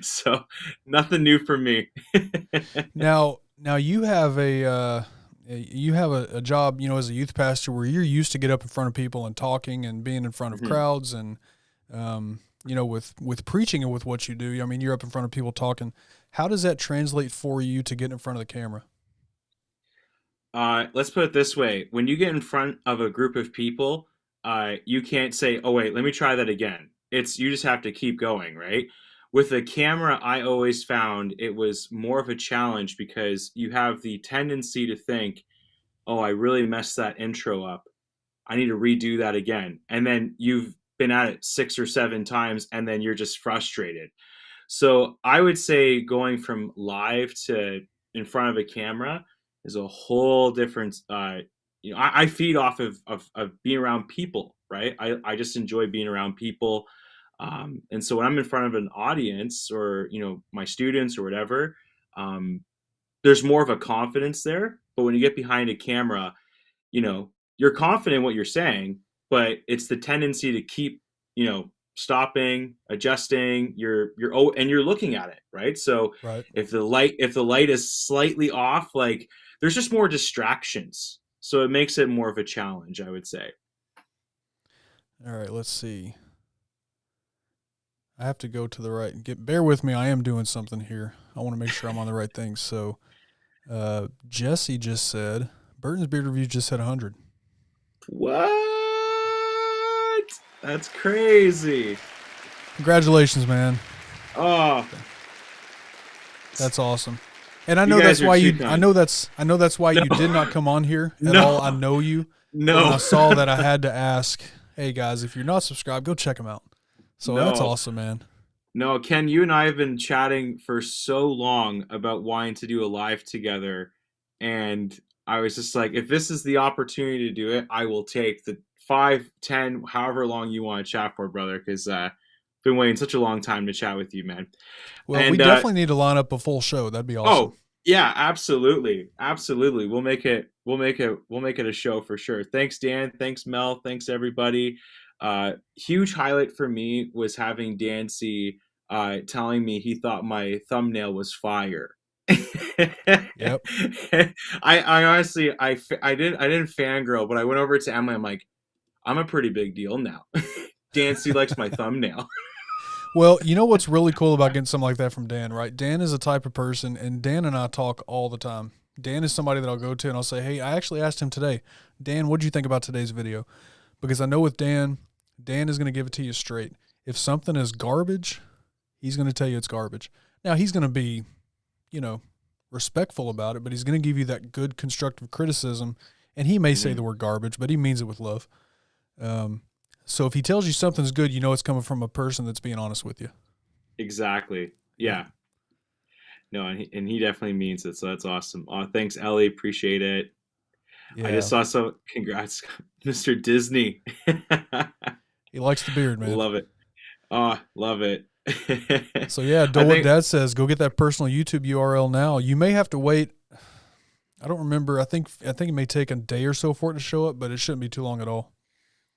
So nothing new for me. Now you have a job, you know, as a youth pastor where you're used to get up in front of people and talking and being in front of Mhm. crowds and you know, with preaching and with what you do. I mean, you're up in front of people talking. How does that translate for you to get in front of the camera? Let's put it this way: when you get in front of a group of people, you can't say, "Oh wait, let me try that again." You just have to keep going, right? With a camera, I always found it was more of a challenge because you have the tendency to think, "Oh, I really messed that intro up. I need to redo that again." And then you've been at it 6 or 7 times, and then you're just frustrated. So I would say going from live to in front of a camera is a whole different. I feed off of being around people, right? I just enjoy being around people, and so when I'm in front of an audience or my students or whatever, um, there's more of a confidence there. But when you get behind a camera, you're confident in what you're saying, but it's the tendency to keep, stopping, adjusting. And you're looking at it, right? So Right. if the light is slightly off, like there's just more distractions. So it makes it more of a challenge, I would say. All right, let's see. I have to go to the right. Bear with me. I am doing something here. I want to make sure I'm on the right thing. So, Jesse just said Burton's Beard Review just hit 100. What? That's crazy. Congratulations, man. Oh, That's awesome. And I You know guys that's are why too you. kind. I know that's why No. you did not come on here at No. all. I know you. But when I No. saw that, I had to ask. Hey guys, if you're not subscribed, go check them out. So that's No. awesome, man. No, Ken, you and I have been chatting for so long about wanting to do a live together. And I was just like, if this is the opportunity to do it, I will take the 5, 10, however long you want to chat for, brother, because I've been waiting such a long time to chat with you, man. Well, we And definitely need to line up a full show. That'd be awesome. oh, yeah, absolutely. Absolutely. We'll make it a show for sure. Thanks, Dan. Thanks, Mel. Thanks, everybody. Huge highlight for me was having Dancy telling me he thought my thumbnail was fire. Yep. I honestly I didn't fangirl, but I went over to Emily. I'm like, I'm a pretty big deal now. Dancy likes my thumbnail. Well, you know what's really cool about getting something like that from Dan, right? Dan is a type of person, and Dan and I talk all the time. Dan is somebody that I'll go to and I'll say, hey, I actually asked him today, Dan, what did you think about today's video? Because I know with Dan, Dan is going to give it to you straight. If something is garbage, he's going to tell you it's garbage. Now, he's going to be, respectful about it, but he's going to give you that good constructive criticism, and he may say the word garbage, but he means it with love. So if he tells you something's good, you know it's coming from a person that's being honest with you. Exactly. Yeah. No, and he definitely means it, so that's awesome. Thanks, Ellie. Appreciate it. Yeah. I just saw some. Congrats, Mr. Disney. He likes the beard, man. Love it. Love it. So yeah, what Dad says, go get that personal YouTube URL now. You may have to wait. I don't remember. I think it may take a day or so for it to show up, but it shouldn't be too long at all.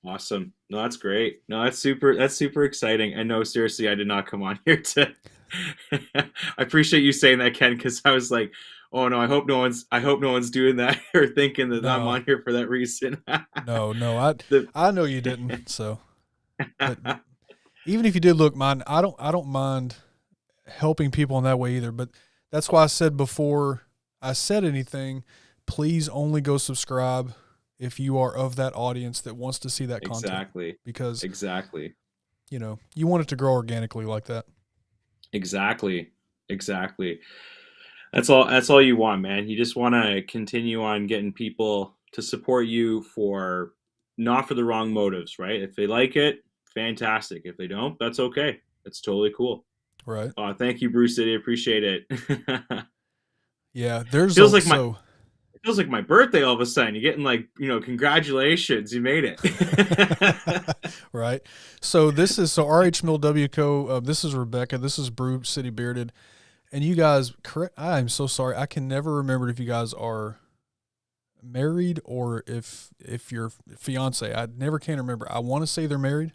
Awesome. No, that's great. No, that's super exciting. And no, seriously, I did not come on here to I appreciate you saying that, Ken, because I was like, oh no, I hope no one's doing that or thinking that I'm on here for that reason. No, I know you didn't. So but even if you did, look, I don't mind helping people in that way either. But that's why I said before I said anything, please only go subscribe if you are of that audience that wants to see that content. Exactly. Because exactly. You want it to grow organically like that. Exactly. That's all you want, man. You just want to continue on getting people to support you not for the wrong motives, right? If they like it, fantastic. If they don't, that's okay. That's totally cool. Right. Thank you, Bruce City. Appreciate it. Yeah, there's feels like my birthday all of a sudden. You're getting congratulations, you made it. Right. So RH Mill W Co. This is Rebecca. This is Bruce City Bearded. And you guys, correct? I am so sorry. I can never remember if you guys are married or if you're fiance. I never can remember. I want to say they're married,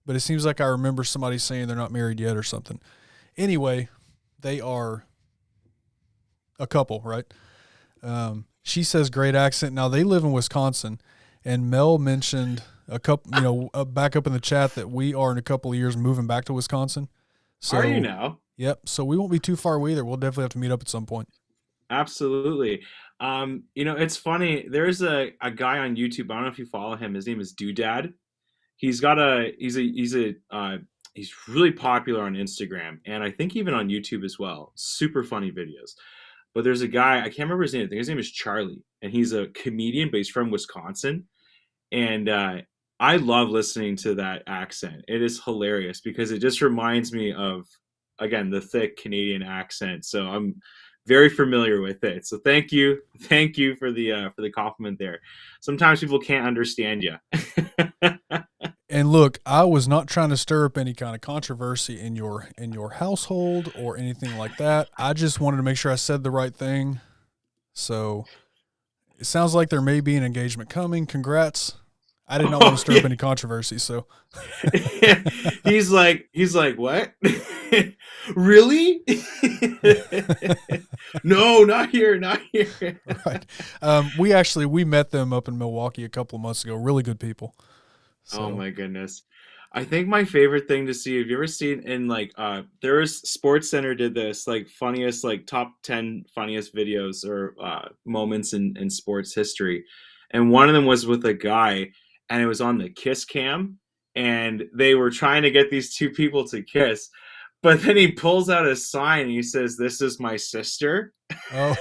but it seems like I remember somebody saying they're not married yet or something. Anyway, they are a couple, right? She says great accent. Now they live in Wisconsin, and Mel mentioned a couple, back up in the chat that we are in a couple of years moving back to Wisconsin. So, are you now? Yep. So we won't be too far away either. We'll definitely have to meet up at some point. Absolutely. It's funny. There's a guy on YouTube. I don't know if you follow him. His name is Doodad. He's really popular on Instagram, and I think even on YouTube as well. Super funny videos. But there's a guy, I can't remember his name. I think his name is Charlie, and he's a comedian, but he's from Wisconsin. And I love listening to that accent. It is hilarious because it just reminds me of, again, the thick Canadian accent. So I'm very familiar with it. So thank you for the compliment there. Sometimes people can't understand you. And look, I was not trying to stir up any kind of controversy in your household or anything like that. I just wanted to make sure I said the right thing. So it sounds like there may be an engagement coming. Congrats. I did not want to stir up any controversy. So he's like, what? Really? No, not here. Right. We met them up in Milwaukee a couple of months ago. Really good people. So. Oh my goodness. I think my favorite thing to see, have you ever seen there was Sports Center did this funniest, top 10 funniest videos or moments in sports history. And one of them was with a guy, and it was on the kiss cam, and they were trying to get these two people to kiss. But then he pulls out a sign and he says, "This is my sister." Oh,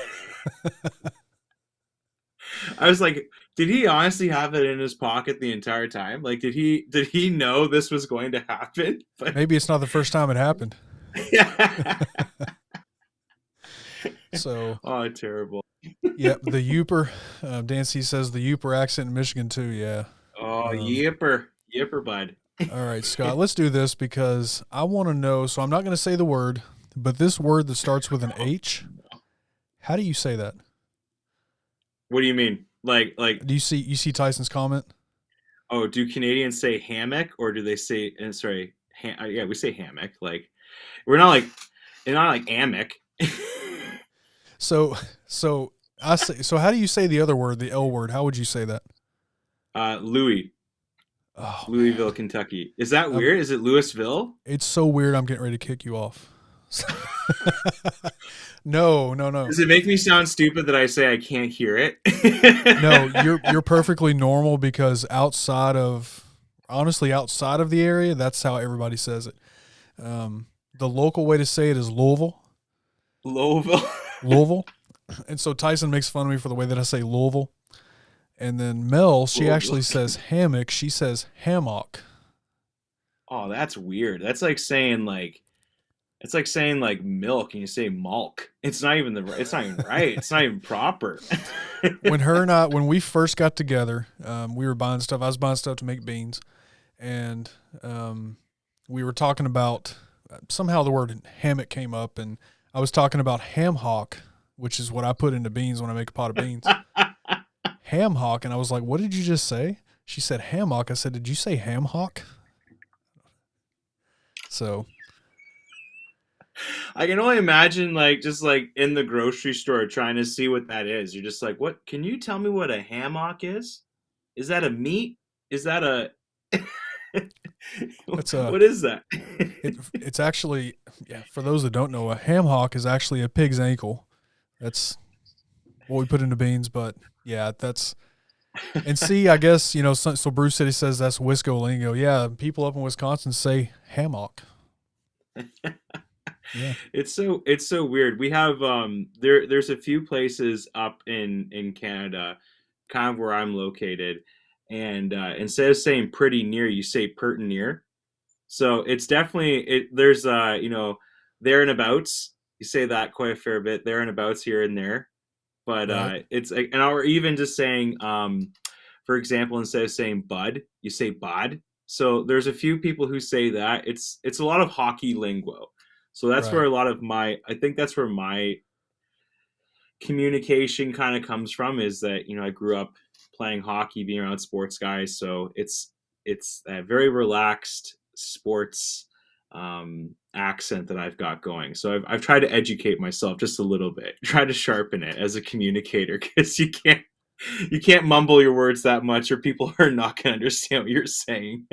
I was like, did he honestly have it in his pocket the entire time? Like, did he know this was going to happen? But maybe it's not the first time it happened. yeah. So, Oh, terrible. yep, the Yooper. Dan C says the Yooper accent in Michigan too. Yeah. Oh, yipper, bud. All right, Scott, let's do this because I want to know. So I'm not going to say the word, but this word that starts with an H, how do you say that? What do you mean? Like, Do you see Tyson's comment? oh, do Canadians say hammock or do they say? Sorry, yeah, we say hammock. Like, we're not like, it's not like hammock. So I say. So how do you say the other word, the L word? How would you say that? Oh, Louisville, Kentucky. Is that Um, weird? Is it Louisville? it's so weird. I'm getting ready to kick you off. No. Does it make me sound stupid that I say I can't hear it? No, you're perfectly normal because outside of the area, that's how everybody says it. The local way to say it is Louisville. Louisville. And so Tyson makes fun of me for the way that I say Louisville. And then Mel, she Louisville. actually says hammock. She says hammock. Oh, that's weird. That's like saying like, it's like saying like milk and you say malk. It's not even it's not even right. It's not even proper. When we first got together, we were buying stuff. I was buying stuff to make beans, and we were talking about somehow the word hammock came up, and I was talking about ham hock, which is what I put into beans when I make a pot of beans. Ham hock, and I was like, "What did you just say?" She said hammock. I said, "Did you say ham hock?" So I can only imagine like just like in the grocery store trying to see what that is. You're just like, what? Can you tell me what a hammock is? Is that a meat? Is that a? It's a- What is that? it's actually, yeah. For those that don't know, a ham hock is actually a pig's ankle. That's what we put into beans, but yeah, that's. And see, I guess, so Bruce City says that's Wisco lingo. Yeah, people up in Wisconsin say hammock. Yeah. It's so weird. We have there's a few places up in Canada, kind of where I'm located, and instead of saying pretty near, you say pert near. So it's definitely there's there and abouts. You say that quite a fair bit. There and abouts here and there. But Right. it's like, and or even just saying, for example, instead of saying bud, you say bod. So there's a few people who say that. It's a lot of hockey lingo. So that's Right. where a lot of I think that's where my communication kind of comes from, is that, I grew up playing hockey, being around sports guys. So it's a very relaxed sports accent that I've got going. So I've tried to educate myself just a little bit, try to sharpen it as a communicator, because you can't mumble your words that much or people are not going to understand what you're saying.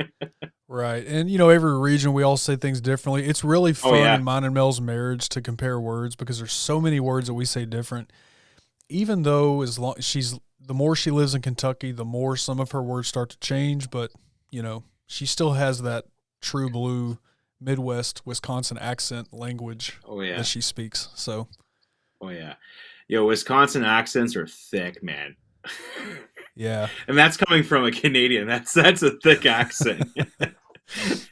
Right. And, every region, we all say things differently. It's really fun yeah. in mine and Mel's marriage to compare words because there's so many words that we say different. Even though the more she lives in Kentucky, the more some of her words start to change. But, she still has that true blue Midwest Wisconsin accent language that she speaks. So, Wisconsin accents are thick, man. yeah. And that's coming from a Canadian. That's a thick accent.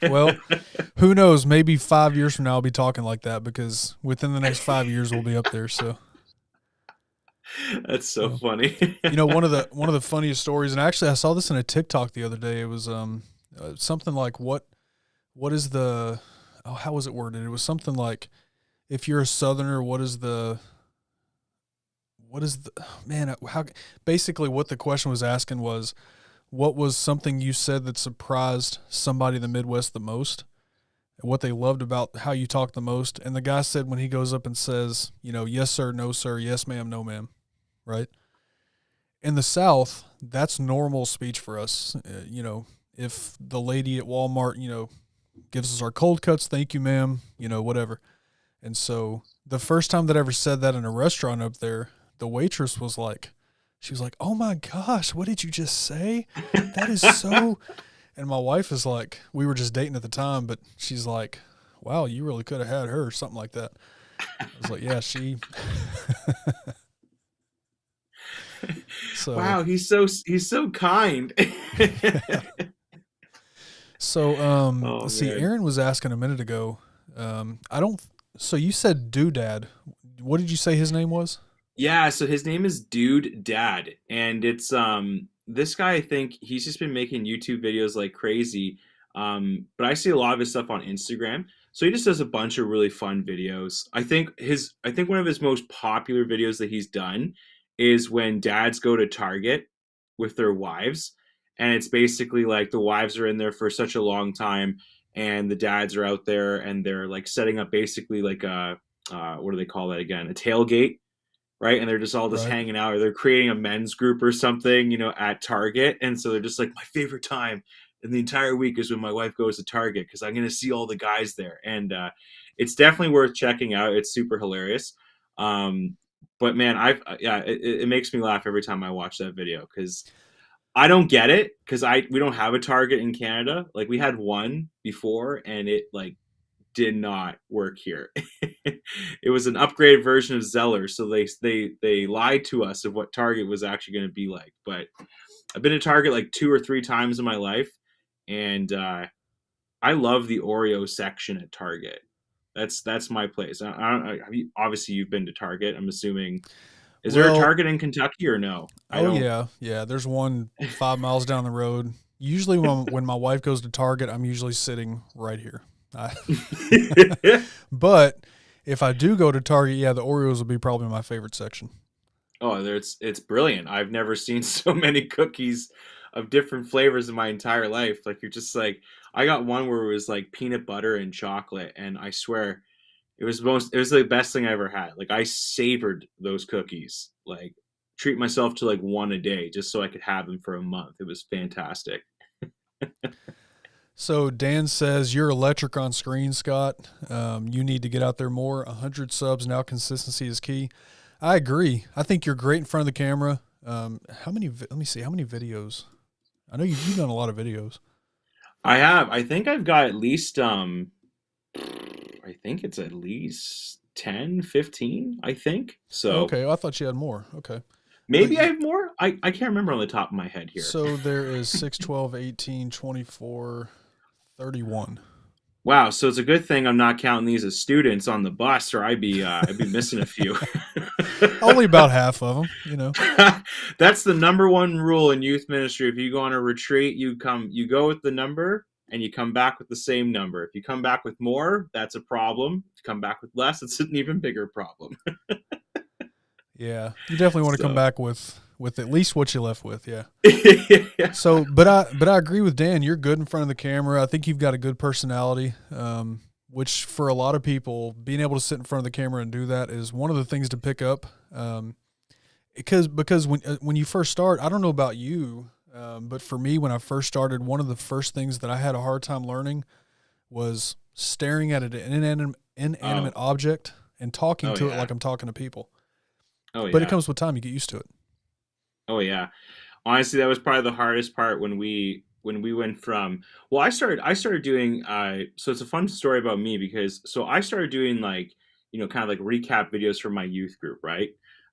Well, who knows? Maybe 5 years from now I'll be talking like that because within the next 5 years we'll be up there. So that's so funny. One of the funniest stories, and actually I saw this in a TikTok the other day. It was something like what is the how was it worded? It was something like, if you're a Southerner, what is the man? How basically what the question was asking was, what was something you said that surprised somebody in the Midwest the most, and what they loved about how you talk the most? And the guy said when he goes up and says, yes sir, no sir, yes ma'am, no ma'am, right? In the South, that's normal speech for us. If the lady at Walmart, gives us our cold cuts, thank you, ma'am, whatever. And so the first time that I ever said that in a restaurant up there, the waitress was like, oh my gosh, what did you just say? That is so. And my wife is like, we were just dating at the time, but she's like, wow, you really could have had her, or something like that. I was like, yeah, she. So Wow, he's so kind. so Oh let's see. man. Aaron was asking a minute ago. I don't. So you said Doodad. What did you say his name was? Yeah, so his name is Dude Dad, and it's this guy. I think he's just been making YouTube videos like crazy. But I see a lot of his stuff on Instagram. So he just does a bunch of really fun videos. I think one of his most popular videos that he's done is when dads go to Target with their wives, and it's basically like the wives are in there for such a long time, and the dads are out there, and they're like setting up basically like a what do they call that again? A tailgate, right? And they're just all just Right. hanging out, or they're creating a men's group or something, at Target. And so they're just like, my favorite time in the entire week is when my wife goes to Target because I'm going to see all the guys there. And it's definitely worth checking out. It's super hilarious. But man, it makes me laugh every time I watch that video because I don't get it because we don't have a Target in Canada. Like we had one before, and it like did not work here. It was an upgraded version of Zeller, so they lied to us of what Target was actually going to be like. But I've been to Target like 2 or 3 times in my life, and I love the Oreo section at Target. That's my place. I don't. Obviously, you've been to Target. I'm assuming. Is there a Well, Target in Kentucky or no? I oh don't. yeah. There's one 5 miles down the road. Usually, when my wife goes to Target, I'm usually sitting right here. I, but if I do go to Target, yeah, the Oreos will be probably my favorite section. Oh, it's brilliant. I've never seen so many cookies of different flavors in my entire life. Like you're just like I got one where it was like peanut butter and chocolate, and I swear it was the best thing I ever had. Like I savored those cookies. Like treat myself to like one a day just so I could have them for a month. It was fantastic. So Dan says you're electric on screen, Scott. You need to get out there more. 100 subs now. Consistency is key. I agree. I think you're great in front of the camera. How many? Let me see. How many videos? I know you've done a lot of videos. I have. I think I've got at least I think it's at least 10, 15. I think. So Okay, I thought you had more. Okay. But maybe I have more. I can't remember on the top of my head here. so there is 6, 12, 18, 24, 31. Wow, so it's a good thing I'm not counting these as students on the bus, or I'd be missing a few. Only about half of them, you know. That's the number one rule in youth ministry. If you go on a retreat, you go with the number, and you come back with the same number. If you come back with more, that's a problem. If you come back with less, it's an even bigger problem. Yeah, you definitely want to come So, back with at least what you left with. Yeah. yeah. So, but I agree with Dan. You're good in front of the camera. I think you've got a good personality, which for a lot of people, being able to sit in front of the camera and do that is one of the things to pick up. Because when you first start, I don't know about you, but for me, when I first started, one of the first things that I had a hard time learning was staring at an inanimate object and talking Oh to it yeah. like I'm talking to people. Oh But it yeah. comes with time; you get used to it. Oh yeah. Honestly, that was probably the hardest part when we went from well, I started doing so it's a fun story about me because so I started doing like, kind of like recap videos for my youth group, right?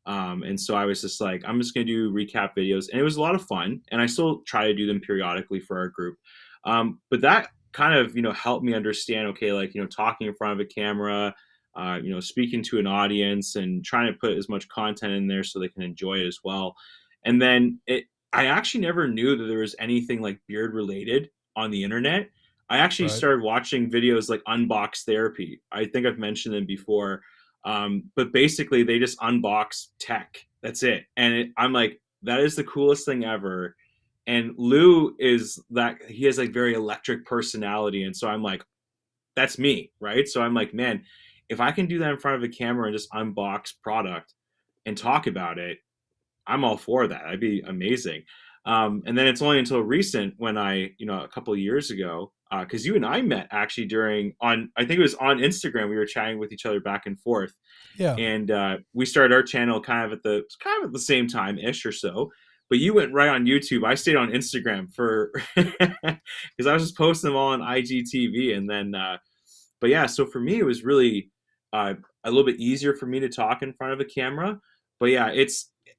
And so I was just like, I'm just gonna do recap videos, and it was a lot of fun, and I still try to do them periodically for our group. But that kind of helped me understand, okay, like talking in front of a camera, speaking to an audience, and trying to put as much content in there so they can enjoy it as well. And then I actually never knew that there was anything like beard related on the internet. I actually Right. started watching videos like Unbox Therapy. I think I've mentioned them before. But basically, they just unbox tech. That's it. And I'm like, that is the coolest thing ever. And Lou is that he has like very electric personality. And so I'm like, that's me, right? So I'm like, man, if I can do that in front of a camera and just unbox product and talk about it, I'm all for that. That'd be amazing. And then it's only until recent when a couple of years ago, because you and I met actually I think it was on Instagram. We were chatting with each other back and forth, Yeah. and we started our channel kind of at the same time ish or so. But you went right on YouTube. I stayed on Instagram for because I was just posting them all on IGTV, and then but yeah. So for me, it was really a little bit easier for me to talk in front of a camera. But yeah,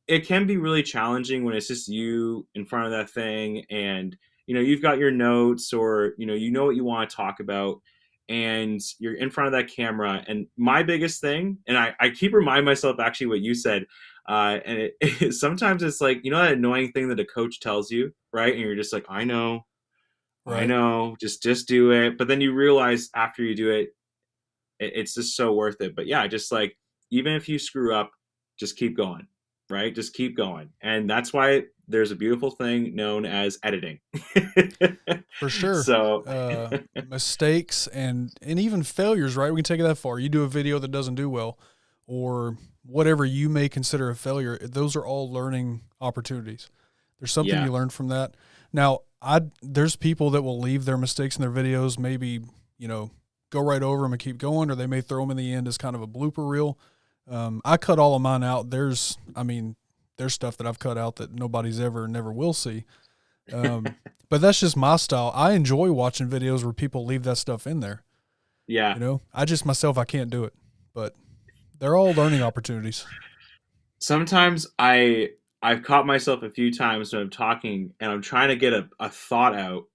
it can be really challenging when it's just you in front of that thing, and you've got your notes, or you know what you want to talk about, and you're in front of that camera. And my biggest thing, and I keep reminding myself actually what you said, and sometimes it's like, that annoying thing that a coach tells you, right? And you're just like, I know, Right. just do it. But then you realize after you do it, it's just so worth it. But yeah, just like, even if you screw up, just keep going, right? Just keep going. And that's why there's a beautiful thing known as editing. For sure. So Mistakes and even failures, right? We can take it that far. You do a video that doesn't do well, or whatever you may consider a failure. Those are all learning opportunities. There's something Yeah. you learn from that. Now, there's people that will leave their mistakes in their videos, maybe, go right over them and keep going, or they may throw them in the end as kind of a blooper reel. I cut all of mine out. There's stuff that I've cut out that nobody's never will see. But that's just my style. I enjoy watching videos where people leave that stuff in there. yeah. I just myself, I can't do it, but they're all learning opportunities. Sometimes I've caught myself a few times when I'm talking and I'm trying to get a thought out,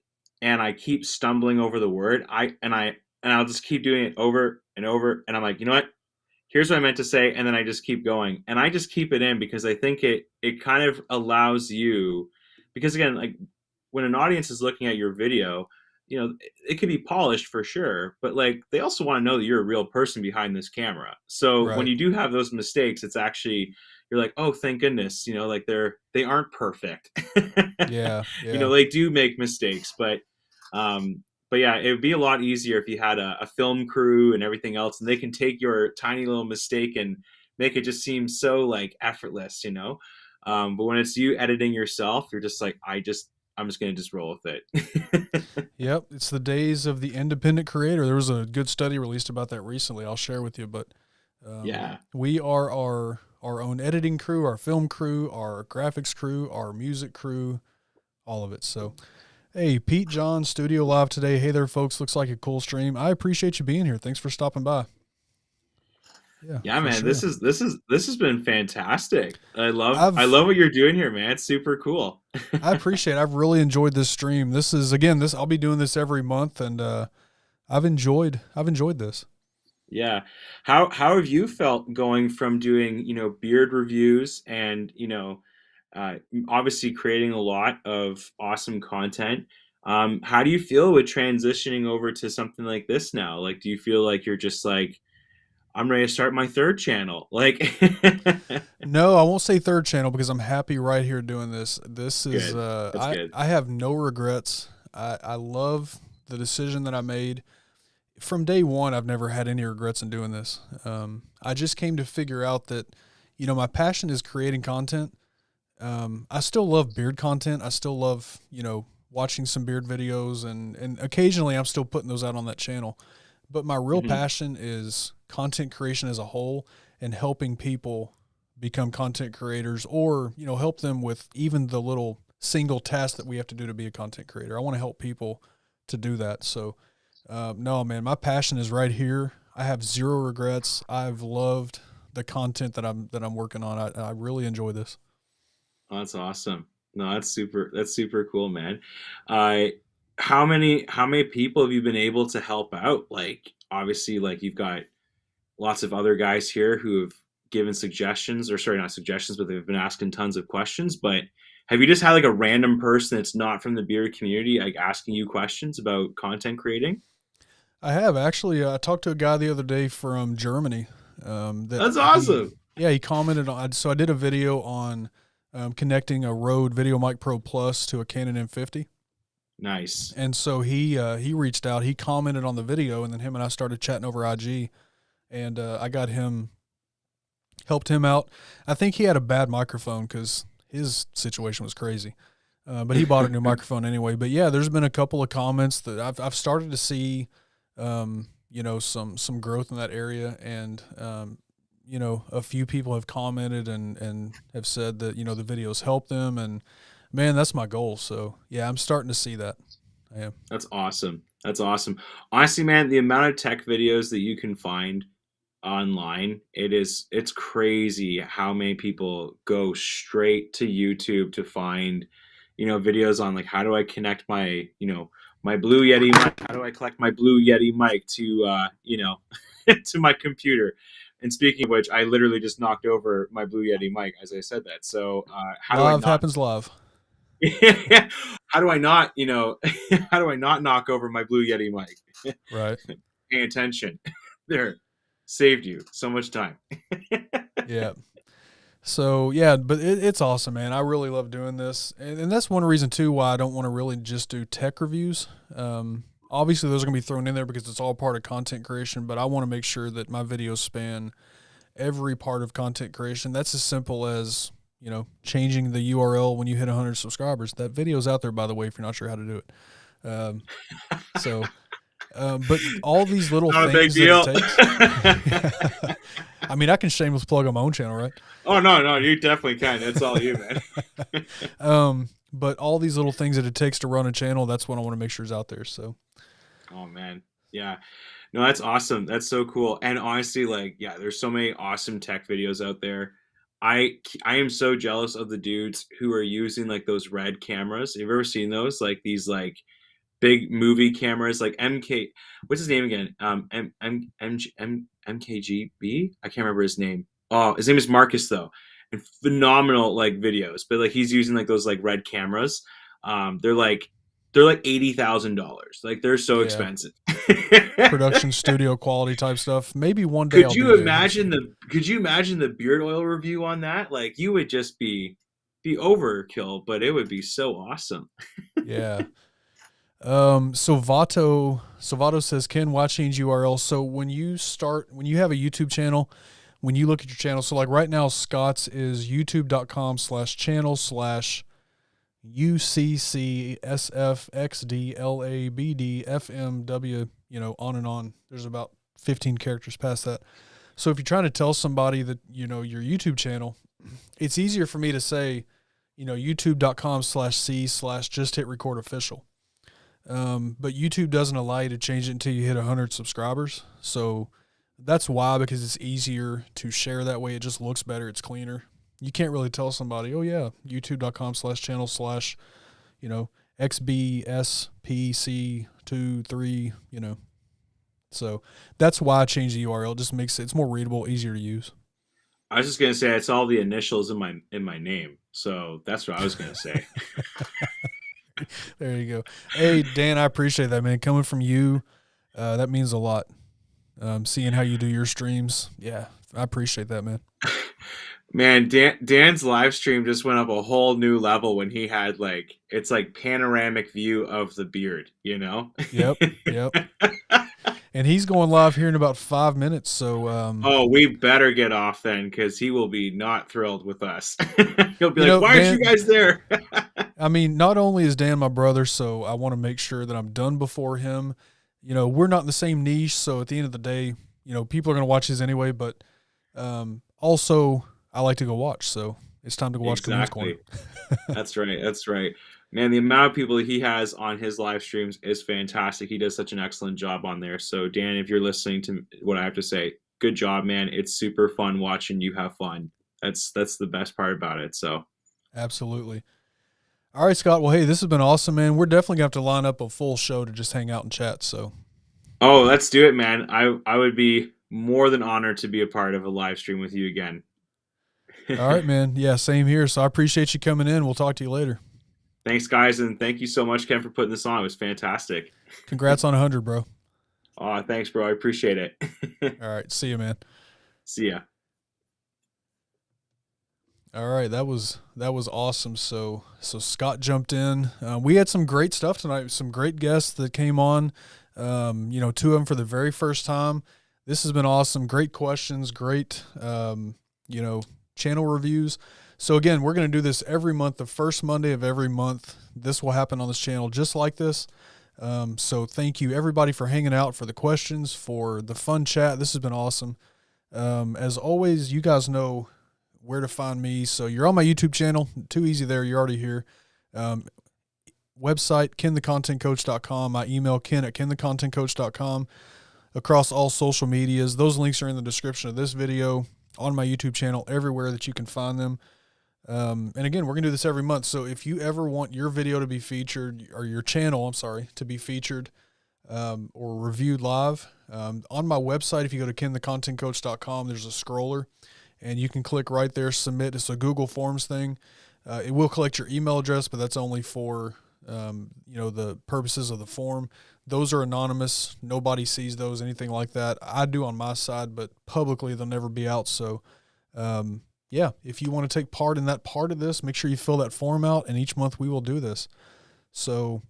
and I keep stumbling over the word. I'll just keep doing it over and over, and I'm like, you know what? Here's what I meant to say, and then I just keep going. And I just keep it in because I think it kind of allows you, because again, like, when an audience is looking at your video, it could be polished for sure, but like, they also want to know that you're a real person behind this camera. So when Right. you do have those mistakes, it's actually, you're like, oh, thank goodness, like they aren't perfect. Yeah. Yeah. They do make mistakes, but yeah, it would be a lot easier if you had a film crew and everything else, and they can take your tiny little mistake and make it just seem so like effortless. But when it's you editing yourself, you're just like, I'm just gonna just roll with it. Yep. It's the days of the independent creator. There was a good study released about that recently. I'll share with you, but Yeah. we are our own editing crew, our film crew, our graphics crew, our music crew, all of it. So, hey, Pete John, Studio Live today. Hey there, folks. Looks like a cool stream. I appreciate you being here. Thanks for stopping by. Yeah, for man, sure. this has been fantastic. I love I've- what you're doing here, man. It's super cool. I appreciate it. I've really enjoyed this stream. This is, again, I'll be doing this every month, and I've enjoyed this. Yeah. How have you felt going from doing, beard reviews and, obviously creating a lot of awesome content? How do you feel with transitioning over to something like this now? Like, do you feel like you're just like, I'm ready to start my third channel? Like, No, I won't say third channel because I'm happy right here doing this. This is, Good. That's good. I have no regrets. I love the decision that I made. From day one, I've never had any regrets in doing this. I just came to figure out that, my passion is creating content. I still love beard content. I still love, watching some beard videos, and occasionally I'm still putting those out on that channel. But my real passion is content creation as a whole, and helping people become content creators, or, help them with even the little single task that we have to do to be a content creator. I want to help people to do that. So, no, man, my passion is right here. I have zero regrets. I've loved the content that I'm working on. I really enjoy this. Oh, that's awesome. No, that's super cool, man. How many people have you been able to help out? Like, obviously, like, you've got lots of other guys here who have given suggestions, or sorry, not suggestions, but they've been asking tons of questions. But have you just had like a random person that's not from the beard community, like, asking you questions about content creating? I have actually. I talked to a guy the other day from Germany. That's awesome. He commented on. So I did a video on connecting a Rode VideoMic Pro Plus to a Canon M50. Nice. And so he reached out. He commented on the video, and then him and I started chatting over IG, and I helped him out. I think he had a bad microphone because his situation was crazy. But he bought a new microphone anyway. But yeah, there's been a couple of comments that I've started to see, some growth in that area, and a few people have commented and have said that the videos help them, and man, that's my goal. So yeah, I'm starting to see that. I am. That's awesome. Honestly, man, the amount of tech videos that you can find online. It's crazy how many people go straight to YouTube to find, videos on like how do I connect my, my Blue Yeti mic, how do I collect my Blue Yeti mic to to my computer. And speaking of which, I literally just knocked over my Blue Yeti mic as I said that. So how do I Live not happens live. how do I not, how do I not knock over my Blue Yeti mic? Right. Paying attention. There. Saved you so much time. Yeah. So yeah, but it's awesome, man. I really love doing this, and that's one reason too why I don't want to really just do tech reviews. Obviously, those are gonna be thrown in there because it's all part of content creation. But I want to make sure that my videos span every part of content creation. That's as simple as changing the URL when you hit 100 subscribers. That video's out there, by the way, if you're not sure how to do it. But all these little Not things a big deal. that it takes. I mean, I can shameless plug on my own channel, right? Oh no, you definitely can. It's all you, man. But all these little things that it takes to run a channel, that's what I want to make sure is out there. So. Oh man, yeah. No, that's awesome. That's so cool. And honestly, like, yeah, there's so many awesome tech videos out there. I am so jealous of the dudes who are using like those red cameras. Have you ever seen those? Like these like big movie cameras, like MK. What's his name again? MKGB. I can't remember his name. Oh, his name is Marcus though. And phenomenal like videos, but like he's using like those like red cameras. They're like $80,000. Like they're so expensive. Production studio quality type stuff. Maybe one day. Could you imagine the beard oil review on that? Like you would just be overkill, but it would be so awesome. Yeah. So Vato says, Ken, why change URL? So when you have a YouTube channel, when you look at your channel, so like right now, Scott's is youtube.com/channel/UCCSFXDLABDFMW, on and on. There's about 15 characters past that. So if you're trying to tell somebody that, your YouTube channel, it's easier for me to say, youtube.com/C/just-hit-record-official. But YouTube doesn't allow you to change it until you hit 100 subscribers. So that's why, because it's easier to share that way. It just looks better. It's cleaner. You can't really tell somebody, oh yeah, youtube.com/channel/ XBSPC23, So that's why I changed the URL. It just makes it's more readable, easier to use. I was just gonna say it's all the initials in my name. So that's what I was gonna say. There you go. Hey, Dan, I appreciate that, man. Coming from you, that means a lot. Seeing how you do your streams. Yeah, I appreciate that, man. Man, Dan's live stream just went up a whole new level when he had it's like panoramic view of the beard, Yep. And he's going live here in about 5 minutes. So, oh, we better get off then, because he will be not thrilled with us. He'll be like, "Why aren't you guys there?" I mean, not only is Dan my brother, so I want to make sure that I'm done before him. We're not in the same niche, so at the end of the day, people are going to watch his anyway. But also, I like to go watch, so it's time to go watch Caboose Corner. That's right. Man, the amount of people he has on his live streams is fantastic. He does such an excellent job on there. So, Dan, if you're listening to what I have to say, good job, man. It's super fun watching you have fun. That's the best part about it. So, absolutely. All right, Scott. Well, hey, this has been awesome, man. We're definitely going to have to line up a full show to just hang out and chat. So, oh, let's do it, man. I would be more than honored to be a part of a live stream with you again. All right, man. Yeah, same here. So I appreciate you coming in. We'll talk to you later. Thanks, guys, and thank you so much, Ken, for putting this on. It was fantastic. Congrats on 100, bro. Oh, thanks, bro. I appreciate it. All right, see you, man. See ya. All right, that was awesome. So Scott jumped in. We had some great stuff tonight. Some great guests that came on. 2 of them for the very first time. This has been awesome. Great questions. Great, channel reviews. So again, we're going to do this every month, the first Monday of every month. This will happen on this channel just like this. So thank you everybody for hanging out, for the questions, for the fun chat. This has been awesome. As always, you guys know where to find me. So you're on my YouTube channel. Too easy there. You're already here. Website, kenthecontentcoach.com. My email, ken@kenthecontentcoach.com. across all social medias. Those links are in the description of this video, on my YouTube channel, everywhere that you can find them. And again, we're going to do this every month. So if you ever want your video to be featured, or your channel, I'm sorry, to be featured or reviewed live, on my website, if you go to kenthecontentcoach.com, there's a scroller, and you can click right there, submit. It's a Google Forms thing. It will collect your email address, but that's only for the purposes of the form. Those are anonymous. Nobody sees those, anything like that. I do on my side, but publicly they'll never be out. So, if you want to take part in that part of this, make sure you fill that form out, and each month we will do this. So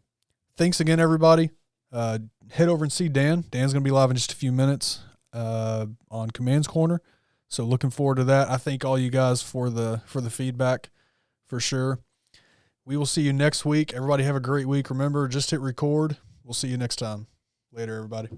thanks again, everybody. Head over and see Dan. Dan's going to be live in just a few minutes on Command's Corner. So looking forward to that. I thank all you guys for the feedback, for sure. We will see you next week. Everybody have a great week. Remember, just hit record. We'll see you next time. Later, everybody.